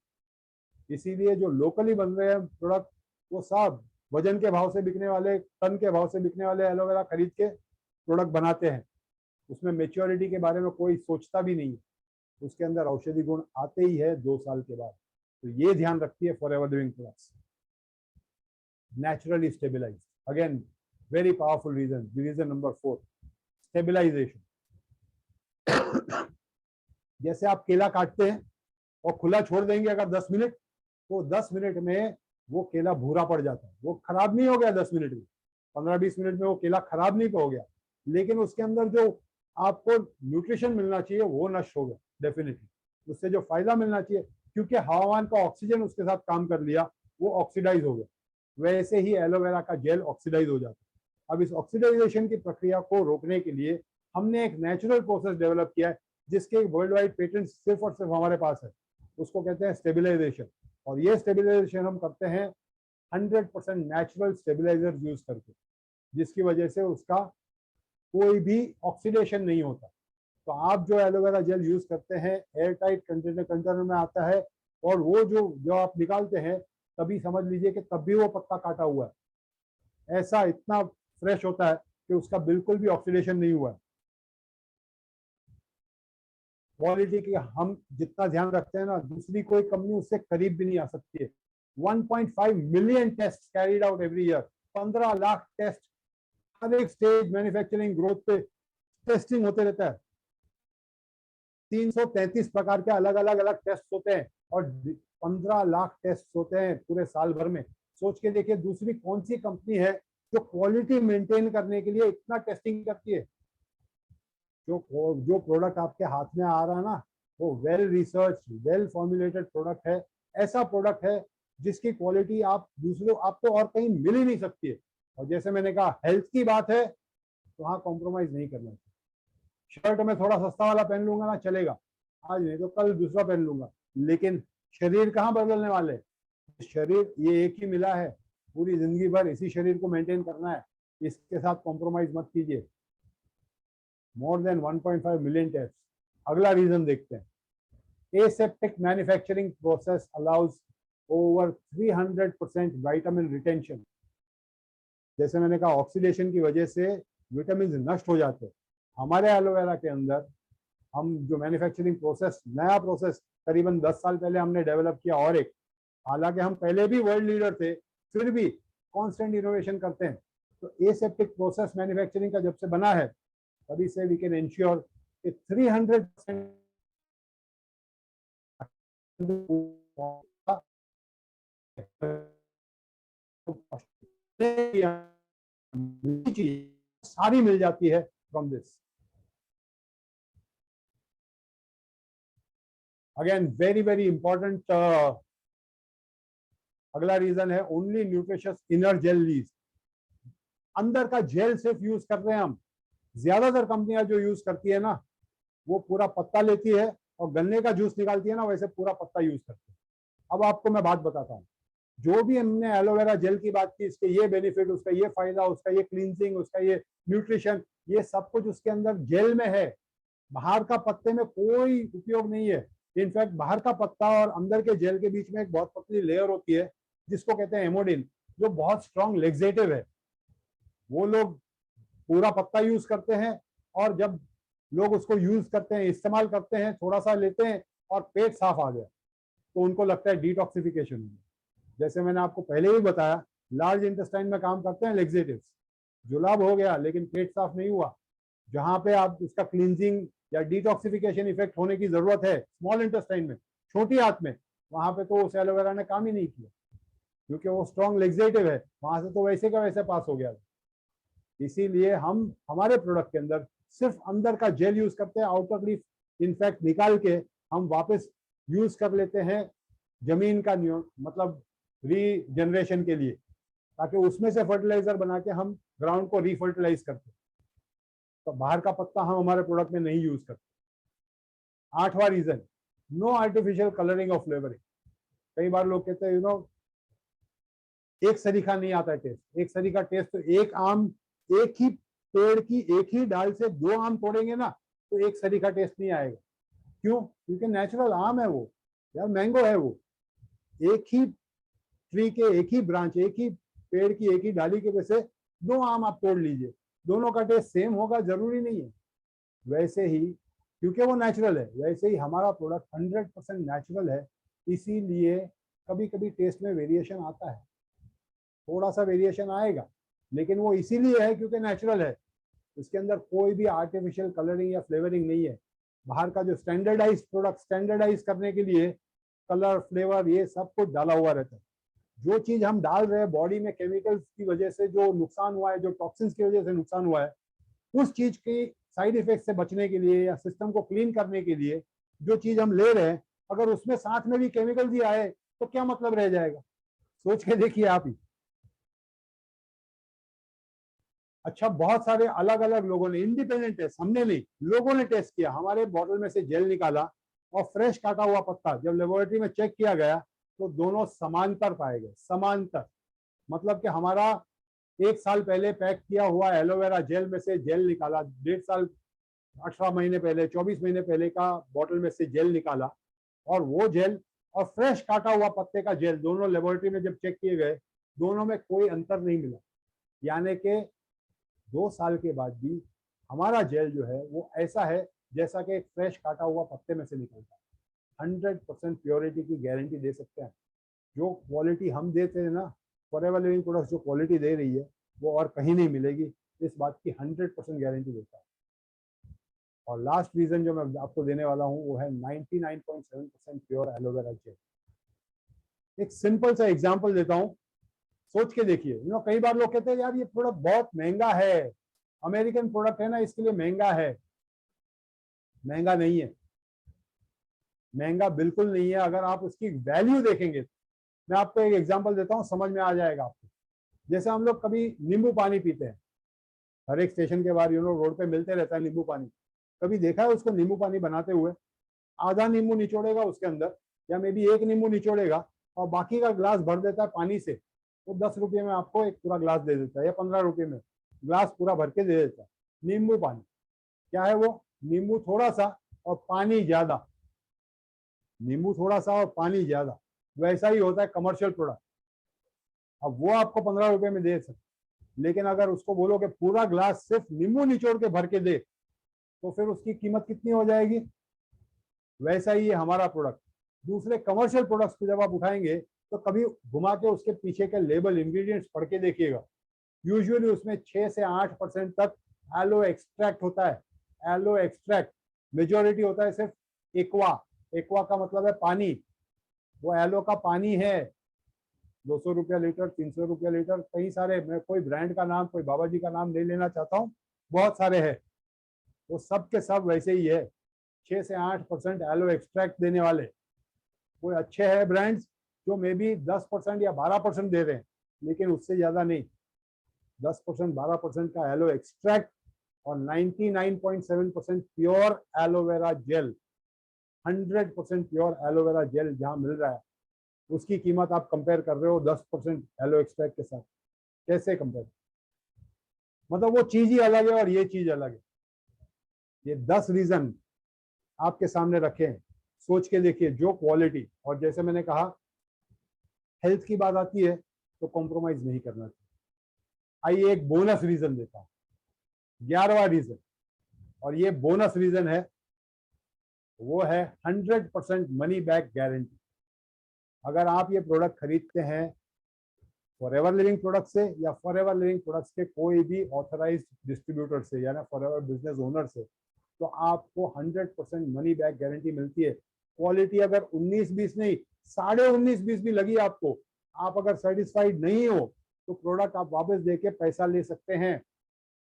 इसीलिए जो लोकली बन रहे हैं प्रोडक्ट, वो सब वजन के भाव से बिकने वाले, टन के भाव से बिकने वाले एलोवेरा खरीद के प्रोडक्ट बनाते हैं। उसमें मेच्योरिटी के बारे में कोई सोचता भी नहीं है, उसके अंदर औषधि गुण आते ही है 2 साल के बाद। तो ये ध्यान रखिए forever living products. Naturally stabilise, again very powerful reason number 4, stabilisation. जैसे आप केला काटते हैं और खुला छोड़ देंगे अगर 10 मिनट, तो 10 मिनट में वो केला भूरा पड़ जाता है। वो खराब नहीं हो गया 10 मिनट में, 15-20 मिनट में वो केला खराब नहीं हो गया, लेकिन उसके अंदर जो आपको न्यूट्रिशन मिलना चाहिए वो नष्ट हो गया डेफिनेटली। उससे जो फायदा मिलना चाहिए, क्योंकि हवामान का ऑक्सीजन उसके साथ काम कर लिया, वो ऑक्सीडाइज हो गया। वैसे ही एलोवेरा का जेल ऑक्सीडाइज हो जाता है। अब इस ऑक्सीडाइजेशन की प्रक्रिया को रोकने के लिए हमने एक नेचुरल प्रोसेस डेवलप किया है, जिसके वर्ल्ड वाइड पेटेंट सिर्फ और सिर्फ हमारे पास है। उसको कहते हैं स्टेबिलाईजेशन। और ये स्टेबिलाईजेशन हम करते हैं 100% नेचुरल स्टेबिलाईजर यूज करके, जिसकी वजह से उसका कोई भी ऑक्सीडेशन नहीं होता। तो आप जो एलोवेरा जेल यूज करते हैं एयर टाइट कंटेनर में आता है, और वो जो आप निकालते हैं तभी समझ लीजिए कि तब भी वो पत्ता काटा हुआ है। ऐसा इतना फ्रेश होता है कि उसका बिल्कुल भी ऑक्सीडेशन नहीं हुआ है। क्वालिटी की हम जितना ध्यान रखते हैं ना, दूसरी कोई कंपनी उससे करीब भी नहीं आ सकती है। 1.5 million test carried out every year, 15 lakh test हर एक स्टेज मैन्युफैक्चरिंग ग्रोथ पे टेस्टिंग होते रहता है। 333 प्रकार के अलग अलग टेस्ट होते हैं और 15 लाख टेस्ट होते हैं पूरे साल भर में। सोच के देखिए दूसरी कौन सी कंपनी है जो क्वालिटी मेंटेन करने के लिए इतना टेस्टिंग करती है। जो प्रोडक्ट आपके हाथ में आ रहा है ना, वो well research, well formulated product है। ऐसा प्रोडक्ट है जिसकी क्वालिटी आपको और कहीं मिल ही नहीं सकती है। और जैसे मैंने कहा, हेल्थ की बात है तो वहां कॉम्प्रोमाइज नहीं करना चाहिए। शर्ट में थोड़ा सस्ता वाला पहन लूंगा ना, चलेगा, आज नहीं तो कल दूसरा पहन लूंगा, लेकिन शरीर कहाँ बदलने वाले। शरीर ये एक ही मिला है, पूरी जिंदगी भर इसी शरीर को मेंटेन करना है, इसके साथ कॉम्प्रोमाइज मत कीजिए। More than 1.5 million test. अगला रीजन देखते हैं। Aseptic manufacturing process allows over 300% vitamin retention. जैसे मैंने कहा, ऑक्सीडेशन की वजह से विटामिन नष्ट हो जाते हैं। हमारे एलोवेरा के अंदर हम जो मैन्युफैक्चरिंग प्रोसेस, नया प्रोसेस करीबन 10 साल पहले हमने डेवलप किया, और एक, हालांकि हम पहले भी वर्ल्ड लीडर थे, फिर भी कांस्टेंट इनोवेशन करते हैं। तो एसेप्टिक प्रोसेस मैन्युफैक्चरिंग का जब से बना है, तभी से वी कैन इंश्योर कि 300% सारी मिल जाती है from this. Again very important, अगला रीजन है only nutritious inner gel lease. अंदर का जेल सिर्फ यूज कर रहे हैं हम। ज्यादातर कंपनियां जो यूज करती है ना, वो पूरा पत्ता लेती है और गन्ने का जूस निकालती है ना, वैसे पूरा पत्ता यूज करती है। अब आपको मैं बात बताता हूँ, जो भी हमने एलोवेरा जेल की बात की, इसके ये बेनिफिट, उसका ये फायदा, उसका ये क्लींजिंग, उसका ये न्यूट्रिशन, ये सब कुछ उसके अंदर जेल में है। बाहर का पत्ते में कोई उपयोग नहीं है। इनफैक्ट बाहर का पत्ता और अंदर के जेल के बीच में एक बहुत पतली लेयर होती है जिसको कहते हैं एमोडिन, जो बहुत स्ट्रॉन्ग लेक्सेटिव है। वो लोग पूरा पत्ता यूज करते हैं, और जब लोग उसको यूज करते हैं, इस्तेमाल करते हैं, थोड़ा सा लेते हैं और पेट साफ आ गया, तो उनको लगता है डिटॉक्सिफिकेशन। जैसे मैंने आपको पहले भी बताया, लार्ज इंटेस्टाइन में काम करते हैं लेक्सेटिव्स। जुलाब हो गया लेकिन पेट साफ नहीं हुआ, जहां पे आप उसका क्लींजिंग या डिटॉक्सिफिकेशन इफेक्ट होने की जरूरत है, स्मॉल इंटेस्टाइन में, छोटी आंत में, वहां पे तो उस एलोवेरा ने काम ही नहीं किया, क्योंकि वो स्ट्रॉन्ग लेक्सेटिव है, वहां से तो वैसे का वैसे पास हो गया। इसीलिए हम हमारे प्रोडक्ट के अंदर सिर्फ अंदर का जेल यूज करते हैं, आउटर लीफ इनफैक्ट निकाल के हम वापस यूज कर लेते हैं जमीन का मतलब रीजनरेशन के लिए, ताकि उसमें से फर्टिलाइजर बना के हम ग्राउंड को रीफर्टिलाइज करते हैं। तो बाहर का पत्ता हम हमारे प्रोडक्ट में नहीं यूज करते। 8वां रीजन, नो आर्टिफिशियल कलरिंग और फ्लेवरिंग। कई बार लोग कहते हैं एक सरीखा नहीं आता है टेस्ट। एक सरीखा टेस्ट तो एक ही पेड़ की एक ही डाल से 2 आम तोड़ेंगे ना, तो एक सरीखा टेस्ट नहीं आएगा। क्यों? क्योंकि नेचुरल आम है वो, यार मैंगो है वो, एक ही ट्री के एक ही ब्रांच, एक ही पेड़ की एक ही डाली के वजह से दो आम आप तोड़ लीजिए, दोनों का टेस्ट सेम होगा जरूरी नहीं है। वैसे ही क्योंकि वो नेचुरल है, वैसे ही हमारा प्रोडक्ट 100% नेचुरल है, इसीलिए कभी कभी टेस्ट में वेरिएशन आता है, थोड़ा सा वेरिएशन आएगा, लेकिन वो इसीलिए है क्योंकि नेचुरल है, उसके अंदर कोई भी आर्टिफिशियल कलरिंग या फ्लेवरिंग नहीं है। बाहर का जो स्टैंडर्डाइज प्रोडक्ट स्टैंडर्डाइज करने के लिए कलर फ्लेवर ये सब कुछ डाला हुआ रहता है। जो चीज हम डाल रहे हैं बॉडी में केमिकल्स की वजह से जो नुकसान हुआ है, जो टॉक्सिन्स की वजह से नुकसान हुआ है, उस चीज की साइड इफेक्ट से बचने के लिए या सिस्टम को क्लीन करने के लिए जो चीज हम ले रहे हैं, अगर उसमें साथ में भी केमिकल भी आए तो क्या मतलब रह जाएगा? सोच के देखिए आप ही। अच्छा, बहुत सारे अलग अलग लोगों ने इंडिपेंडेंट टेस्ट, हमने नहीं, लोगों ने टेस्ट किया, हमारे बॉटल में से जेल निकाला और फ्रेश काटा हुआ पत्ता जब लेबोरेटरी में चेक किया गया तो दोनों समांतर पाए गए। समांतर मतलब कि हमारा 1 साल पहले पैक किया हुआ एलोवेरा जेल में से जेल निकाला, 1.5 साल 18 महीने पहले 24 महीने पहले का बॉटल में से जेल निकाला, और वो जेल और फ्रेश काटा हुआ पत्ते का जेल दोनों लेबोरेटरी में जब चेक किए गए, दोनों में कोई अंतर नहीं मिला। यानी कि 2 साल के बाद भी हमारा जेल जो है वो ऐसा है जैसा कि एक फ्रेश काटा हुआ पत्ते में से निकलता है। 100% प्योरिटी की गारंटी दे सकते हैं। जो क्वालिटी हम देते हैं ना, फॉरएवर लिविंग प्रोडक्ट्स जो क्वालिटी दे रही है वो और कहीं नहीं मिलेगी, इस बात की 100% गारंटी देता है। और लास्ट रीजन जो मैं आपको देने वाला हूँ वो है 99.7% प्योर एलोवेरा जेल। एक सिंपल सा एग्जांपल देता हूँ, सोच के देखिए। कई बार लोग कहते हैं यार ये प्रोडक्ट बहुत महंगा है, अमेरिकन प्रोडक्ट है ना इसके लिए महंगा है। महंगा नहीं है, महंगा बिल्कुल नहीं है। अगर आप उसकी वैल्यू देखेंगे, मैं आपको एक एग्जांपल देता हूँ, समझ में आ जाएगा आपको। जैसे हम लोग कभी नींबू पानी पीते हैं, हर एक स्टेशन के बाहर रोड पे मिलते रहता है नींबू पानी। कभी देखा है उसको नींबू पानी बनाते हुए? आधा नींबू निचोड़ेगा उसके अंदर, या मे बी एक नींबू निचोड़ेगा और बाकी का ग्लास भर देता है पानी से। वो 10 रुपये में आपको एक पूरा ग्लास दे देता है, या 15 रुपये में ग्लास पूरा भर के दे देता है। नींबू पानी क्या है? वो नींबू थोड़ा सा और पानी ज्यादा, नींबू थोड़ा सा और पानी ज्यादा। वैसा ही होता है कमर्शियल प्रोडक्ट। अब वो आपको 15 रुपये में दे सकते, लेकिन अगर उसको बोलो कि पूरा ग्लास सिर्फ नींबू निचोड़ के भर के दे, तो फिर उसकी कीमत कितनी हो जाएगी? वैसा ही है हमारा प्रोडक्ट। दूसरे कमर्शियल प्रोडक्ट्स को जब आप उठाएंगे तो कभी घुमा के उसके पीछे के लेबल इंग्रेडिएंट्स पढ़ के देखिएगा, यूजुअली उसमें 6 से 8% तक एलो एक्सट्रैक्ट होता है। एलो एक्सट्रैक्ट मेजोरिटी होता है सिर्फ एक्वा। एक्वा का मतलब है पानी, वो एलो का पानी है। 200 रुपया लीटर, 300 रुपया लीटर, कई सारे, मैं कोई ब्रांड का नाम, कोई बाबा जी का नाम नहीं लेना चाहता हूँ, बहुत सारे हैं, वो सब के सब वैसे ही है। 6 से 8% एलो एक्सट्रैक्ट देने वाले कोई अच्छे हैं ब्रांड्स जो मे बी 10% या 12% दे रहे हैं, लेकिन उससे ज्यादा नहीं। 10% 12% का एलो एक्सट्रैक्ट और 99.7% pure aloe vera gel, 100% pure aloe vera gel जहां मिल रहा है, उसकी कीमत आप कंपेयर कर रहे हो 10% एलो एक्सट्रैक्ट के साथ। कैसे कंपेयर? मतलब वो चीज ही अलग है और ये चीज अलग है। ये 10 रीजन आपके सामने रखे हैं, सोच के देखिए। जो क्वालिटी, और जैसे मैंने कहा हेल्थ की बात आती है तो कॉम्प्रोमाइज नहीं करना चाहिए। आइए एक बोनस रीजन देता हूं, 11वां रीजन, और ये बोनस रीजन है, वो है 100% मनी बैक गारंटी। अगर आप ये प्रोडक्ट खरीदते हैं फॉरएवर लिविंग प्रोडक्ट से या फॉरएवर लिविंग प्रोडक्ट्स के कोई भी ऑथराइज्ड डिस्ट्रीब्यूटर से या ना फॉरएवर बिजनेस ओनर से, तो आपको 100% मनी बैक गारंटी मिलती है। क्वालिटी अगर 19-20 नहीं, 19.5-20 भी लगी आपको, आप अगर सेटिस्फाइड नहीं हो तो प्रोडक्ट आप वापस देके पैसा ले सकते हैं।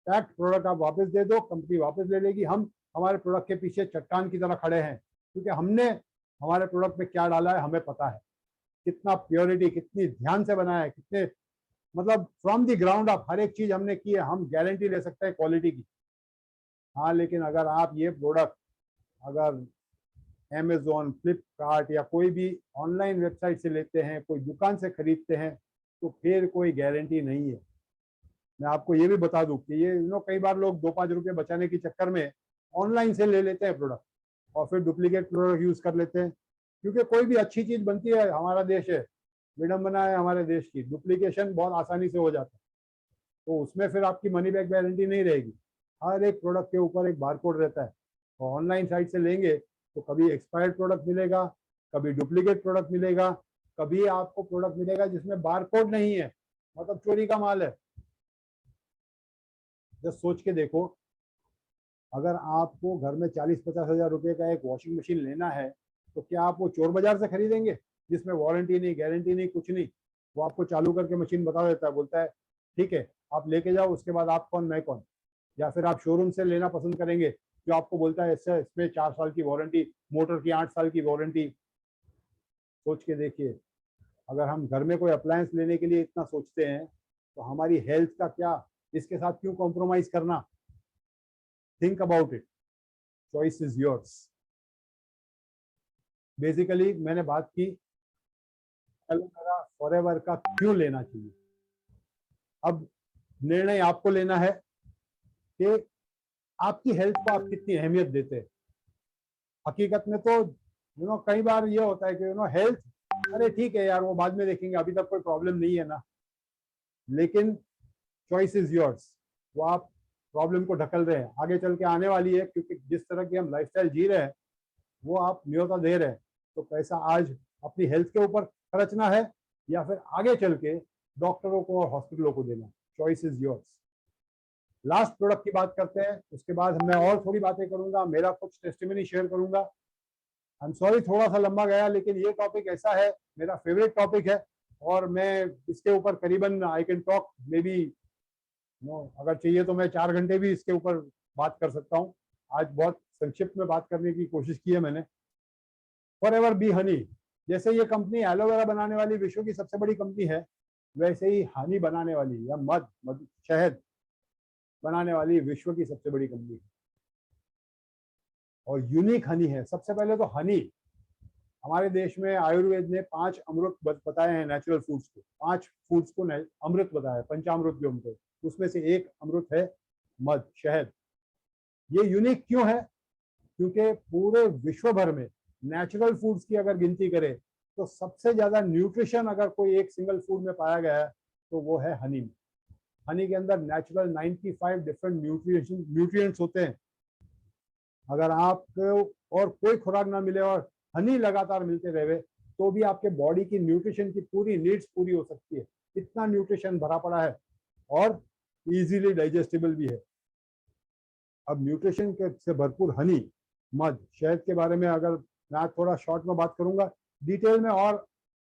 पैक्ड प्रोडक्ट आप वापस दे दो, कंपनी वापस ले लेगी। हम हमारे प्रोडक्ट के पीछे चट्टान की तरह खड़े हैं, क्योंकि हमने हमारे प्रोडक्ट में क्या डाला है हमें पता है, कितना प्योरिटी, कितनी ध्यान से बनाया है, कितने मतलब फ्रॉम द ग्राउंड अप हर एक चीज हमने की है। हम गारंटी ले सकते हैं क्वालिटी की। हाँ, लेकिन अगर आप ये प्रोडक्ट अगर Amazon, फ्लिपकार्ट या कोई भी ऑनलाइन वेबसाइट से लेते हैं, कोई दुकान से खरीदते हैं, तो फिर कोई गारंटी नहीं है। मैं आपको ये भी बता दूं कि ये कई बार लोग 2-5 रुपये बचाने के चक्कर में ऑनलाइन से ले लेते हैं प्रोडक्ट, और फिर डुप्लीकेट प्रोडक्ट यूज कर लेते हैं, क्योंकि कोई भी अच्छी चीज बनती है, हमारा देश है, विडंबना है हमारे देश की, डुप्लीकेशन बहुत आसानी से हो जाता है, तो उसमें फिर आपकी मनी बैक गारंटी नहीं रहेगी। हर एक प्रोडक्ट के ऊपर एक बारकोड रहता है, और ऑनलाइन साइट से लेंगे तो कभी एक्सपायर्ड प्रोडक्ट मिलेगा, कभी डुप्लीकेट प्रोडक्ट मिलेगा, कभी आपको प्रोडक्ट मिलेगा जिसमें बारकोड नहीं है, मतलब चोरी का माल है। जस्ट सोच के देखो, अगर आपको घर में 40-50 हजार रुपए का एक वॉशिंग मशीन लेना है, तो क्या आप वो चोर बाजार से खरीदेंगे जिसमें वारंटी नहीं, गारंटी नहीं, कुछ नहीं? वो आपको चालू करके मशीन बता देता है, बोलता है ठीक है आप लेके जाओ, उसके बाद आप कौन मैं कौन। या फिर आप शोरूम से लेना पसंद करेंगे, जो आपको बोलता है इसमें 4 साल की वारंटी, मोटर की 8 साल की वारंटी। सोच के देखिए, अगर हम घर में कोई अप्लायंस लेने के लिए इतना सोचते हैं, तो हमारी हेल्थ का क्या, इसके साथ क्यों कॉम्प्रोमाइज करना? Think about it, choice is yours. Basically मैंने बात की एलोवेरा फॉरएवर का क्यों लेना चाहिए। अब निर्णय आपको लेना है कि आपकी हेल्थ को आप कितनी अहमियत देते हैं। हकीकत में तो कई बार ये होता है कि हेल्थ, अरे ठीक है यार वो बाद में देखेंगे, अभी तक कोई प्रॉब्लम नहीं है ना। लेकिन चॉइस इज योर्स, वो आप प्रॉब्लम को ढकल रहे हैं, आगे चल के आने वाली है, क्योंकि जिस तरह की हम लाइफस्टाइल जी रहे हैं वो आप न्योता दे रहे हैं। तो पैसा आज अपनी हेल्थ के ऊपर खर्चना है या फिर आगे चल के डॉक्टरों को और हॉस्पिटलों को देना, choice is yours. Last product की बात करते हैं, उसके बाद मैं और थोड़ी बातें करूंगा, मेरा कुछ टेस्टिमनी शेयर करूंगा। आई एम सॉरी थोड़ा सा लंबा गया, लेकिन ये टॉपिक ऐसा है, मेरा फेवरेट टॉपिक है, और मैं इसके ऊपर करीबन I can talk may be अगर चाहिए तो मैं 4 घंटे भी इसके ऊपर बात कर सकता हूँ। आज बहुत संक्षिप्त में बात करने की कोशिश की है मैंने। फॉरएवर बी हनी, जैसे ये कंपनी एलोवेरा बनाने वाली विश्व की सबसे बड़ी कंपनी है, वैसे ही हनी बनाने वाली या मध शहद बनाने वाली विश्व की सबसे बड़ी कंपनी है, और यूनिक हनी है। सबसे पहले तो हनी, हमारे देश में आयुर्वेद ने 5 अमृत बताए हैं नेचुरल फूड्स को, 5 फूड्स को अमृत बताया है, पंचामृत जो उनको, उसमें से एक अमृत है मध, शहद। ये यूनिक क्यों है? क्योंकि पूरे विश्व भर में नेचुरल फूड्स की अगर गिनती करें तो सबसे ज्यादा न्यूट्रिशन अगर कोई एक सिंगल फूड में पाया गया है तो वो है हनी में। हनी के अंदर नेचुरल 95 डिफरेंट न्यूट्रिएंट्स होते हैं। अगर आपको और कोई खुराक ना मिले और हनी लगातार मिलते रहे तो भी आपके बॉडी की न्यूट्रिशन की पूरी नीड्स पूरी हो सकती है। इतना न्यूट्रिशन भरा पड़ा है और इजीली डाइजेस्टेबल भी है। अब न्यूट्रिशन के से भरपूर हनी, मध, शहद के बारे में अगर मैं थोड़ा शॉर्ट में बात करूंगा, डिटेल में और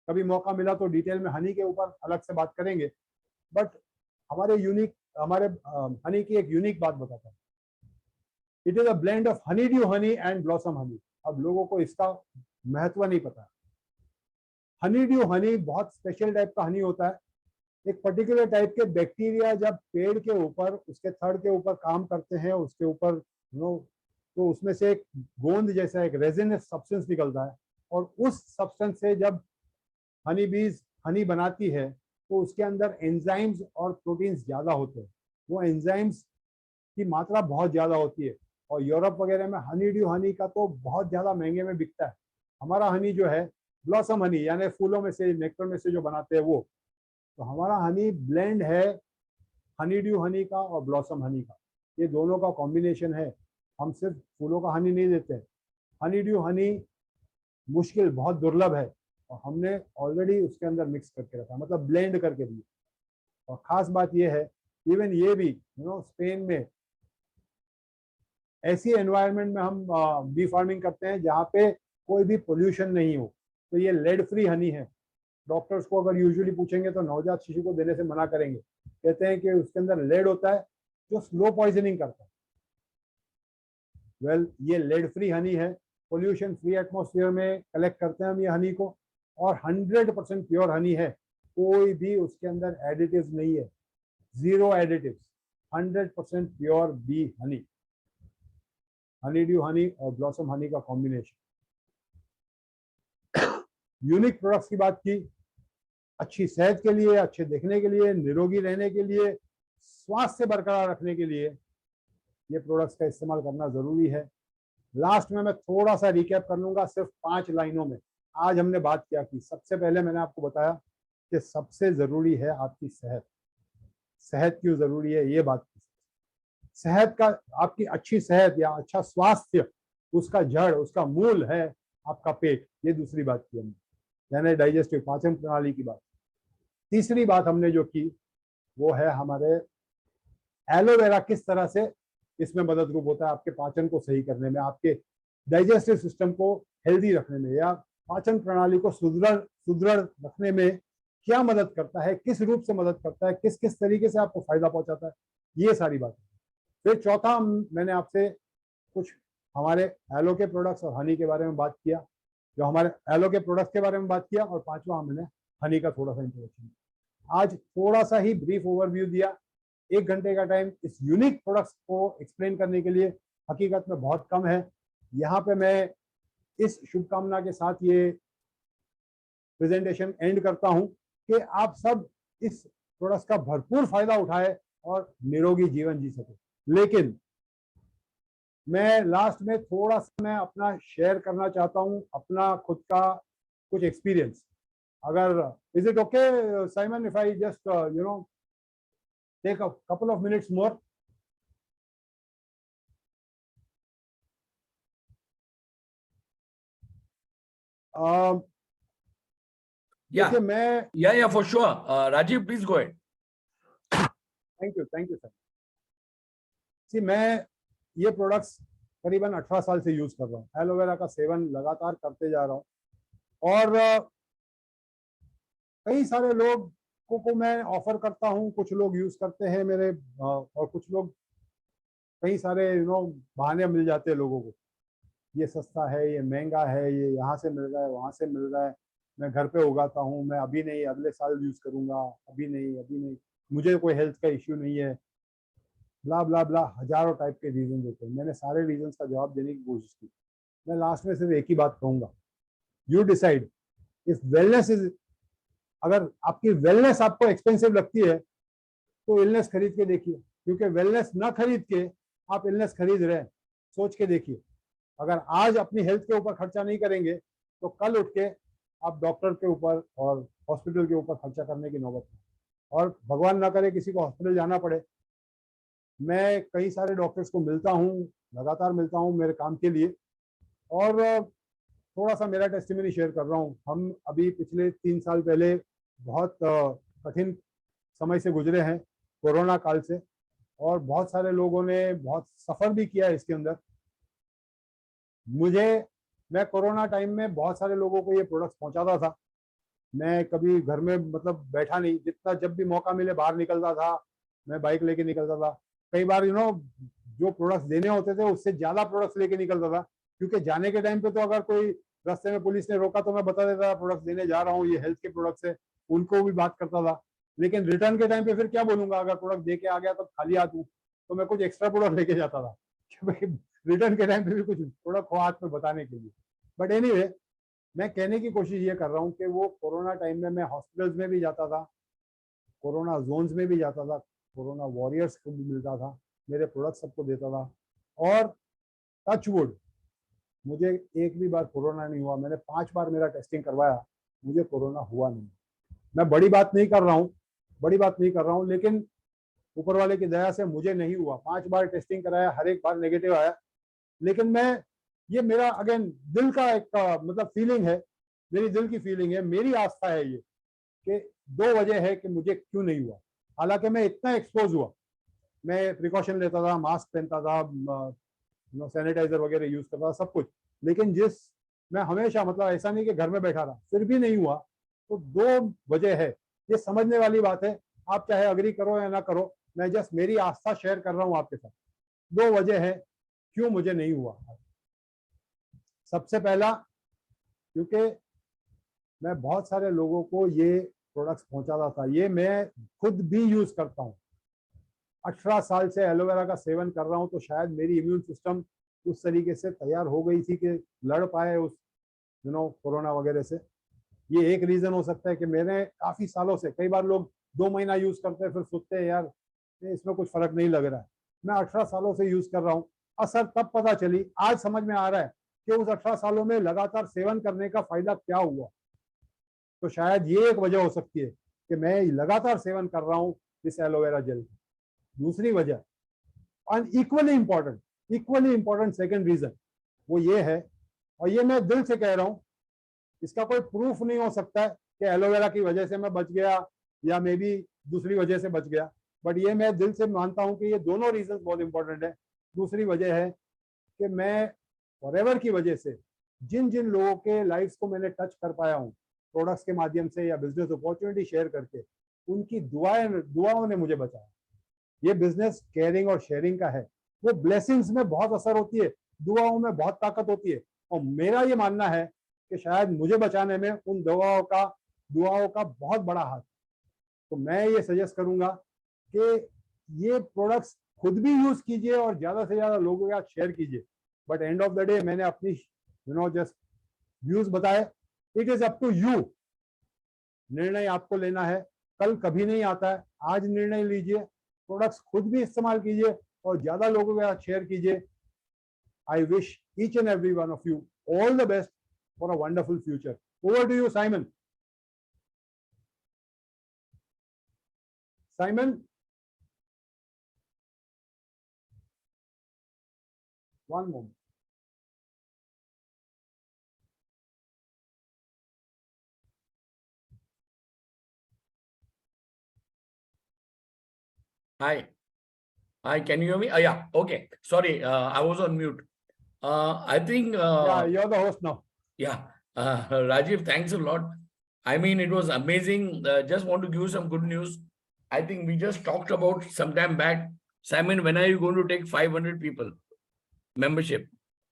कभी मौका मिला तो डिटेल में हनी के ऊपर अलग से बात करेंगे। बट हमारे हनी की एक यूनिक बात बताता है, it is a blend of honey due honey and blossom Honey. अब लोगों को इसका महत्व नहीं पता। हनी ड्यू हनी बहुत स्पेशल टाइप का हनी होता है। एक पर्टिकुलर टाइप के बैक्टीरिया जब पेड़ के ऊपर, उसके थड़ के ऊपर काम करते हैं, उसके ऊपर तो उसमें से एक गोंद जैसा एक रेजिनस सब्सटेंस निकलता है, और उस सब्सटेंस से जब हनी बीज हनी बनाती है तो उसके अंदर एंजाइम्स और प्रोटीन्स ज्यादा होते हैं। वो एंजाइम्स की मात्रा बहुत ज्यादा होती है, और यूरोप वगैरह में हनी ड्यू हनी का तो बहुत ज्यादा महंगे में बिकता है। हमारा हनी जो है ब्लॉसम हनी, यानी फूलों में से, नेक्टर में से जो बनाते हैं वो, तो हमारा हनी ब्लेंड है हनी ड्यू हनी का और ब्लॉसम हनी का, ये दोनों का कॉम्बिनेशन है। हम सिर्फ फूलों का हनी नहीं देते। हनी ड्यू हनी मुश्किल, बहुत दुर्लभ है, और हमने ऑलरेडी उसके अंदर मिक्स करके रखा, मतलब ब्लेंड करके दिए। और खास बात यह है, इवन ये भी स्पेन में ऐसी एनवायरनमेंट में हम बी फार्मिंग करते हैं जहाँ पे कोई भी पोल्यूशन नहीं हो, तो ये लेड फ्री हनी है। डॉक्टर्स को अगर यूजुअली पूछेंगे तो नवजात शिशु को देने से मना करेंगे, कहते हैं कि उसके अंदर लेड होता है जो स्लो पॉइजनिंग करता है। वेल, ये लेड फ्री हनी है, पोल्यूशन फ्री एटमॉस्फेयर में कलेक्ट करते हैं हम ये हनी को, और 100% प्योर हनी है, कोई भी उसके अंदर एडिटिव्स नहीं है, 0 additives, 100% pure B Honey, Honey due Honey और ब्लॉसम हनी का कॉम्बिनेशन। यूनिक प्रोडक्ट्स की बात की, अच्छी सेहत के लिए, अच्छे दिखने के लिए, निरोगी रहने के लिए, स्वास्थ्य बरकरार रखने के लिए ये प्रोडक्ट्स का इस्तेमाल करना जरूरी है। लास्ट में मैं थोड़ा सा रिकैप कर लूंगा सिर्फ 5 लाइनों में। आज हमने बात क्या की? सबसे पहले मैंने आपको बताया कि सबसे जरूरी है आपकी सेहत। सेहत क्यों जरूरी है ये बात की। सेहत का, आपकी अच्छी सेहत या अच्छा स्वास्थ्य, उसका जड़, उसका मूल है आपका पेट। ये दूसरी बात की हमने, यानी डाइजेस्टिव, पाचन प्रणाली की बात। तीसरी बात हमने जो की वो है हमारे एलोवेरा किस तरह से इसमें मदद रूप होता है आपके पाचन को सही करने में, आपके डाइजेस्टिव सिस्टम को हेल्दी रखने में, या पाचन प्रणाली को सुदृढ़ सुदृढ़ रखने में क्या मदद करता है, किस रूप से मदद करता है, किस किस तरीके से आपको फायदा पहुंचाता है, ये सारी बातें। फिर चौथा मैंने आपसे कुछ हमारे एलो के प्रोडक्ट्स और हनी के बारे में बात किया, जो हमारे एलो के प्रोडक्ट्स के बारे में बात किया, और पांचवा हमने हनी का थोड़ा सा इंट्रोडक्शन। आज थोड़ा सा ही ब्रीफ ओवरव्यू दिया। 1 घंटे का टाइम इस यूनिक प्रोडक्ट्स को एक्सप्लेन करने के लिए हकीकत में बहुत कम है। यहाँ पे मैं इस शुभकामना के साथ ये प्रेजेंटेशन एंड करता हूँ कि आप सब इस प्रोडक्ट्स का भरपूर फायदा उठाए और निरोगी जीवन जी सके। लेकिन मैं लास्ट में थोड़ा सा मैं अपना शेयर करना चाहता हूँ, अपना खुद का कुछ एक्सपीरियंस। अगर is it okay Simon if I just take a couple of minutes more? Yeah, देखिए मैं, yeah, for sure. Rajiv, please go ahead. Thank you sir. See मैं ये प्रोडक्ट्स करीबन 18 साल से यूज कर रहा हूँ। एलोवेरा का सेवन लगातार करते जा रहा हूँ, और कई सारे लोग को मैं ऑफर करता हूँ। कुछ लोग यूज करते हैं मेरे, और कुछ लोग, कई सारे बहाने मिल जाते हैं लोगों को, ये सस्ता है, ये महंगा है, ये यहाँ से मिल रहा है, वहां से मिल रहा है, मैं घर पे उगाता हूँ, मैं अभी नहीं अगले साल यूज करूंगा, अभी नहीं, मुझे कोई हेल्थ का इश्यू नहीं है, ब्ला ब्ला ब्ला। हजारों टाइप के रीजन होते हैं। मैंने सारे रीजन का जवाब देने की कोशिश की। मैं लास्ट में सिर्फ एक ही बात कहूंगा, you decide if wellness is, अगर आपकी वेलनेस आपको एक्सपेंसिव लगती है तो इलनेस खरीद के देखिए, क्योंकि वेलनेस ना खरीद के आप इलनेस खरीद रहे हैं। सोच के देखिए, अगर आज अपनी हेल्थ के ऊपर खर्चा नहीं करेंगे तो कल उठ के आप डॉक्टर के ऊपर और हॉस्पिटल के ऊपर खर्चा करने की नौबत है। और भगवान ना करे किसी को हॉस्पिटल जाना पड़े। मैं कई सारे डॉक्टर्स को मिलता हूँ, लगातार मिलता हूँ मेरे काम के लिए, और थोड़ा सा मेरा टेस्टिमनी शेयर कर रहा हूँ। हम अभी पिछले 3 साल पहले बहुत कठिन समय से गुजरे हैं, कोरोना काल से, और बहुत सारे लोगों ने बहुत सफर भी किया है इसके अंदर। मैं कोरोना टाइम में बहुत सारे लोगों को ये प्रोडक्ट्स पहुंचाता था। मैं कभी घर में मतलब बैठा नहीं, जितना जब भी मौका मिले बाहर निकलता था, मैं बाइक लेके निकलता था। कई बार जो प्रोडक्ट्स देने होते थे उससे ज्यादा प्रोडक्ट्स लेके निकलता था, क्योंकि जाने के टाइम पे तो अगर कोई रास्ते में पुलिस ने रोका तो मैं बता देता था प्रोडक्ट्स देने जा रहा हूँ, ये हेल्थ के प्रोडक्ट्स है, उनको भी बात करता था। लेकिन रिटर्न के टाइम पे फिर क्या बोलूंगा, अगर प्रोडक्ट दे के आ गया तो खाली हाथ हूँ, तो मैं कुछ एक्स्ट्रा प्रोडक्ट लेके जाता था रिटर्न के टाइम पे भी कुछ प्रोडक्ट हो हाथ में बताने के लिए। बट एनीवे, मैं कहने की कोशिश ये कर रहा हूँ कि वो कोरोना टाइम में मैं हॉस्पिटल्स में भी जाता था, कोरोना जोन्स में भी जाता था, कोरोना वॉरियर्स को भी मिलता था, मेरे प्रोडक्ट सबको देता था, और टच वुड मुझे एक भी बार कोरोना नहीं हुआ। मैंने 5 बार मेरा टेस्टिंग करवाया, मुझे कोरोना हुआ नहीं। मैं बड़ी बात नहीं कर रहा हूँ, लेकिन ऊपर वाले की दया से मुझे नहीं हुआ। 5 बार टेस्टिंग कराया, हर एक बार नेगेटिव आया। लेकिन ये मेरा अगेन दिल का एक मतलब फीलिंग है, मेरी दिल की फीलिंग है, मेरी आस्था है ये, कि 2 वजह है कि मुझे क्यों नहीं हुआ। हालांकि मैं इतना एक्सपोज हुआ, मैं प्रिकॉशन लेता था, मास्क पहनता था, सैनिटाइजर वगैरह यूज करता था, सब कुछ, लेकिन मैं हमेशा, मतलब ऐसा नहीं कि घर में बैठा रहा फिर भी नहीं हुआ। तो 2 वजह है, ये समझने वाली बात है। आप चाहे अग्री करो या ना करो, मैं जस्ट मेरी आस्था शेयर कर रहा हूँ आपके साथ। 2 वजह है क्यों मुझे नहीं हुआ। सबसे पहला, क्योंकि मैं बहुत सारे लोगों को ये प्रोडक्ट्स पहुंचाता था, ये मैं खुद भी यूज करता हूँ। 18 साल से एलोवेरा का सेवन कर रहा हूँ, तो शायद मेरी इम्यून सिस्टम उस तरीके से तैयार हो गई थी कि लड़ पाए उस कोरोना वगैरह से। ये एक रीजन हो सकता है कि मैंने काफी सालों से, कई बार लोग 2 महीना यूज करते हैं फिर सोचते हैं यार इसमें कुछ फर्क नहीं लग रहा है। मैं 18 सालों से यूज कर रहा हूँ, असर तब पता चली, आज समझ में आ रहा है कि उस 18 सालों में लगातार सेवन करने का फायदा क्या हुआ। तो शायद ये एक वजह हो सकती है कि मैं लगातार सेवन कर रहा हूँ इस एलोवेरा जेल का। दूसरी वजह, and equally important second reason, वो ये है, और ये मैं दिल से कह रहा हूँ, इसका कोई प्रूफ नहीं हो सकता है कि एलोवेरा की वजह से मैं बच गया या मे बी दूसरी वजह से बच गया, बट ये मैं दिल से मानता हूँ कि ये दोनों रीजन बहुत इंपॉर्टेंट है। दूसरी वजह है कि मैं फॉरएवर की वजह से जिन जिन लोगों के लाइफ्स को मैंने टच कर पाया हूँ प्रोडक्ट्स के माध्यम से या बिजनेस अपॉर्चुनिटी शेयर करके, उनकी दुआओं ने मुझे बचाया। ये बिजनेस केयरिंग और शेयरिंग का है। वो ब्लेसिंग्स में बहुत असर होती है, दुआओं में बहुत ताकत होती है, और मेरा ये मानना है कि शायद मुझे बचाने में उन दुआओं का बहुत बड़ा हाथ। तो मैं ये सजेस्ट करूंगा कि ये प्रोडक्ट्स खुद भी यूज कीजिए और ज्यादा से ज्यादा लोगों के साथ शेयर कीजिए। But end of the day मैंने अपनी जस्ट व्यूज बताए। It is up to you, निर्णय आपको लेना है, कल कभी नहीं आता है, आज निर्णय लीजिए, प्रोडक्ट्स खुद भी इस्तेमाल कीजिए और ज्यादा लोगों के साथ शेयर कीजिए। I wish each and every one of you all the best for a wonderful future. Over to you Simon. Simon, one moment. Hi. Hi, can you hear me? Yeah, okay. Sorry, I was on mute. I think, Yeah, you're the host now. yeah, Rajiv, thanks a lot. I mean, it was amazing. Just want to give you some good news. I think we just talked about some time back. Simon, when are you going to take 500 people membership?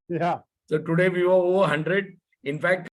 Yeah. So today we were over 100. In fact,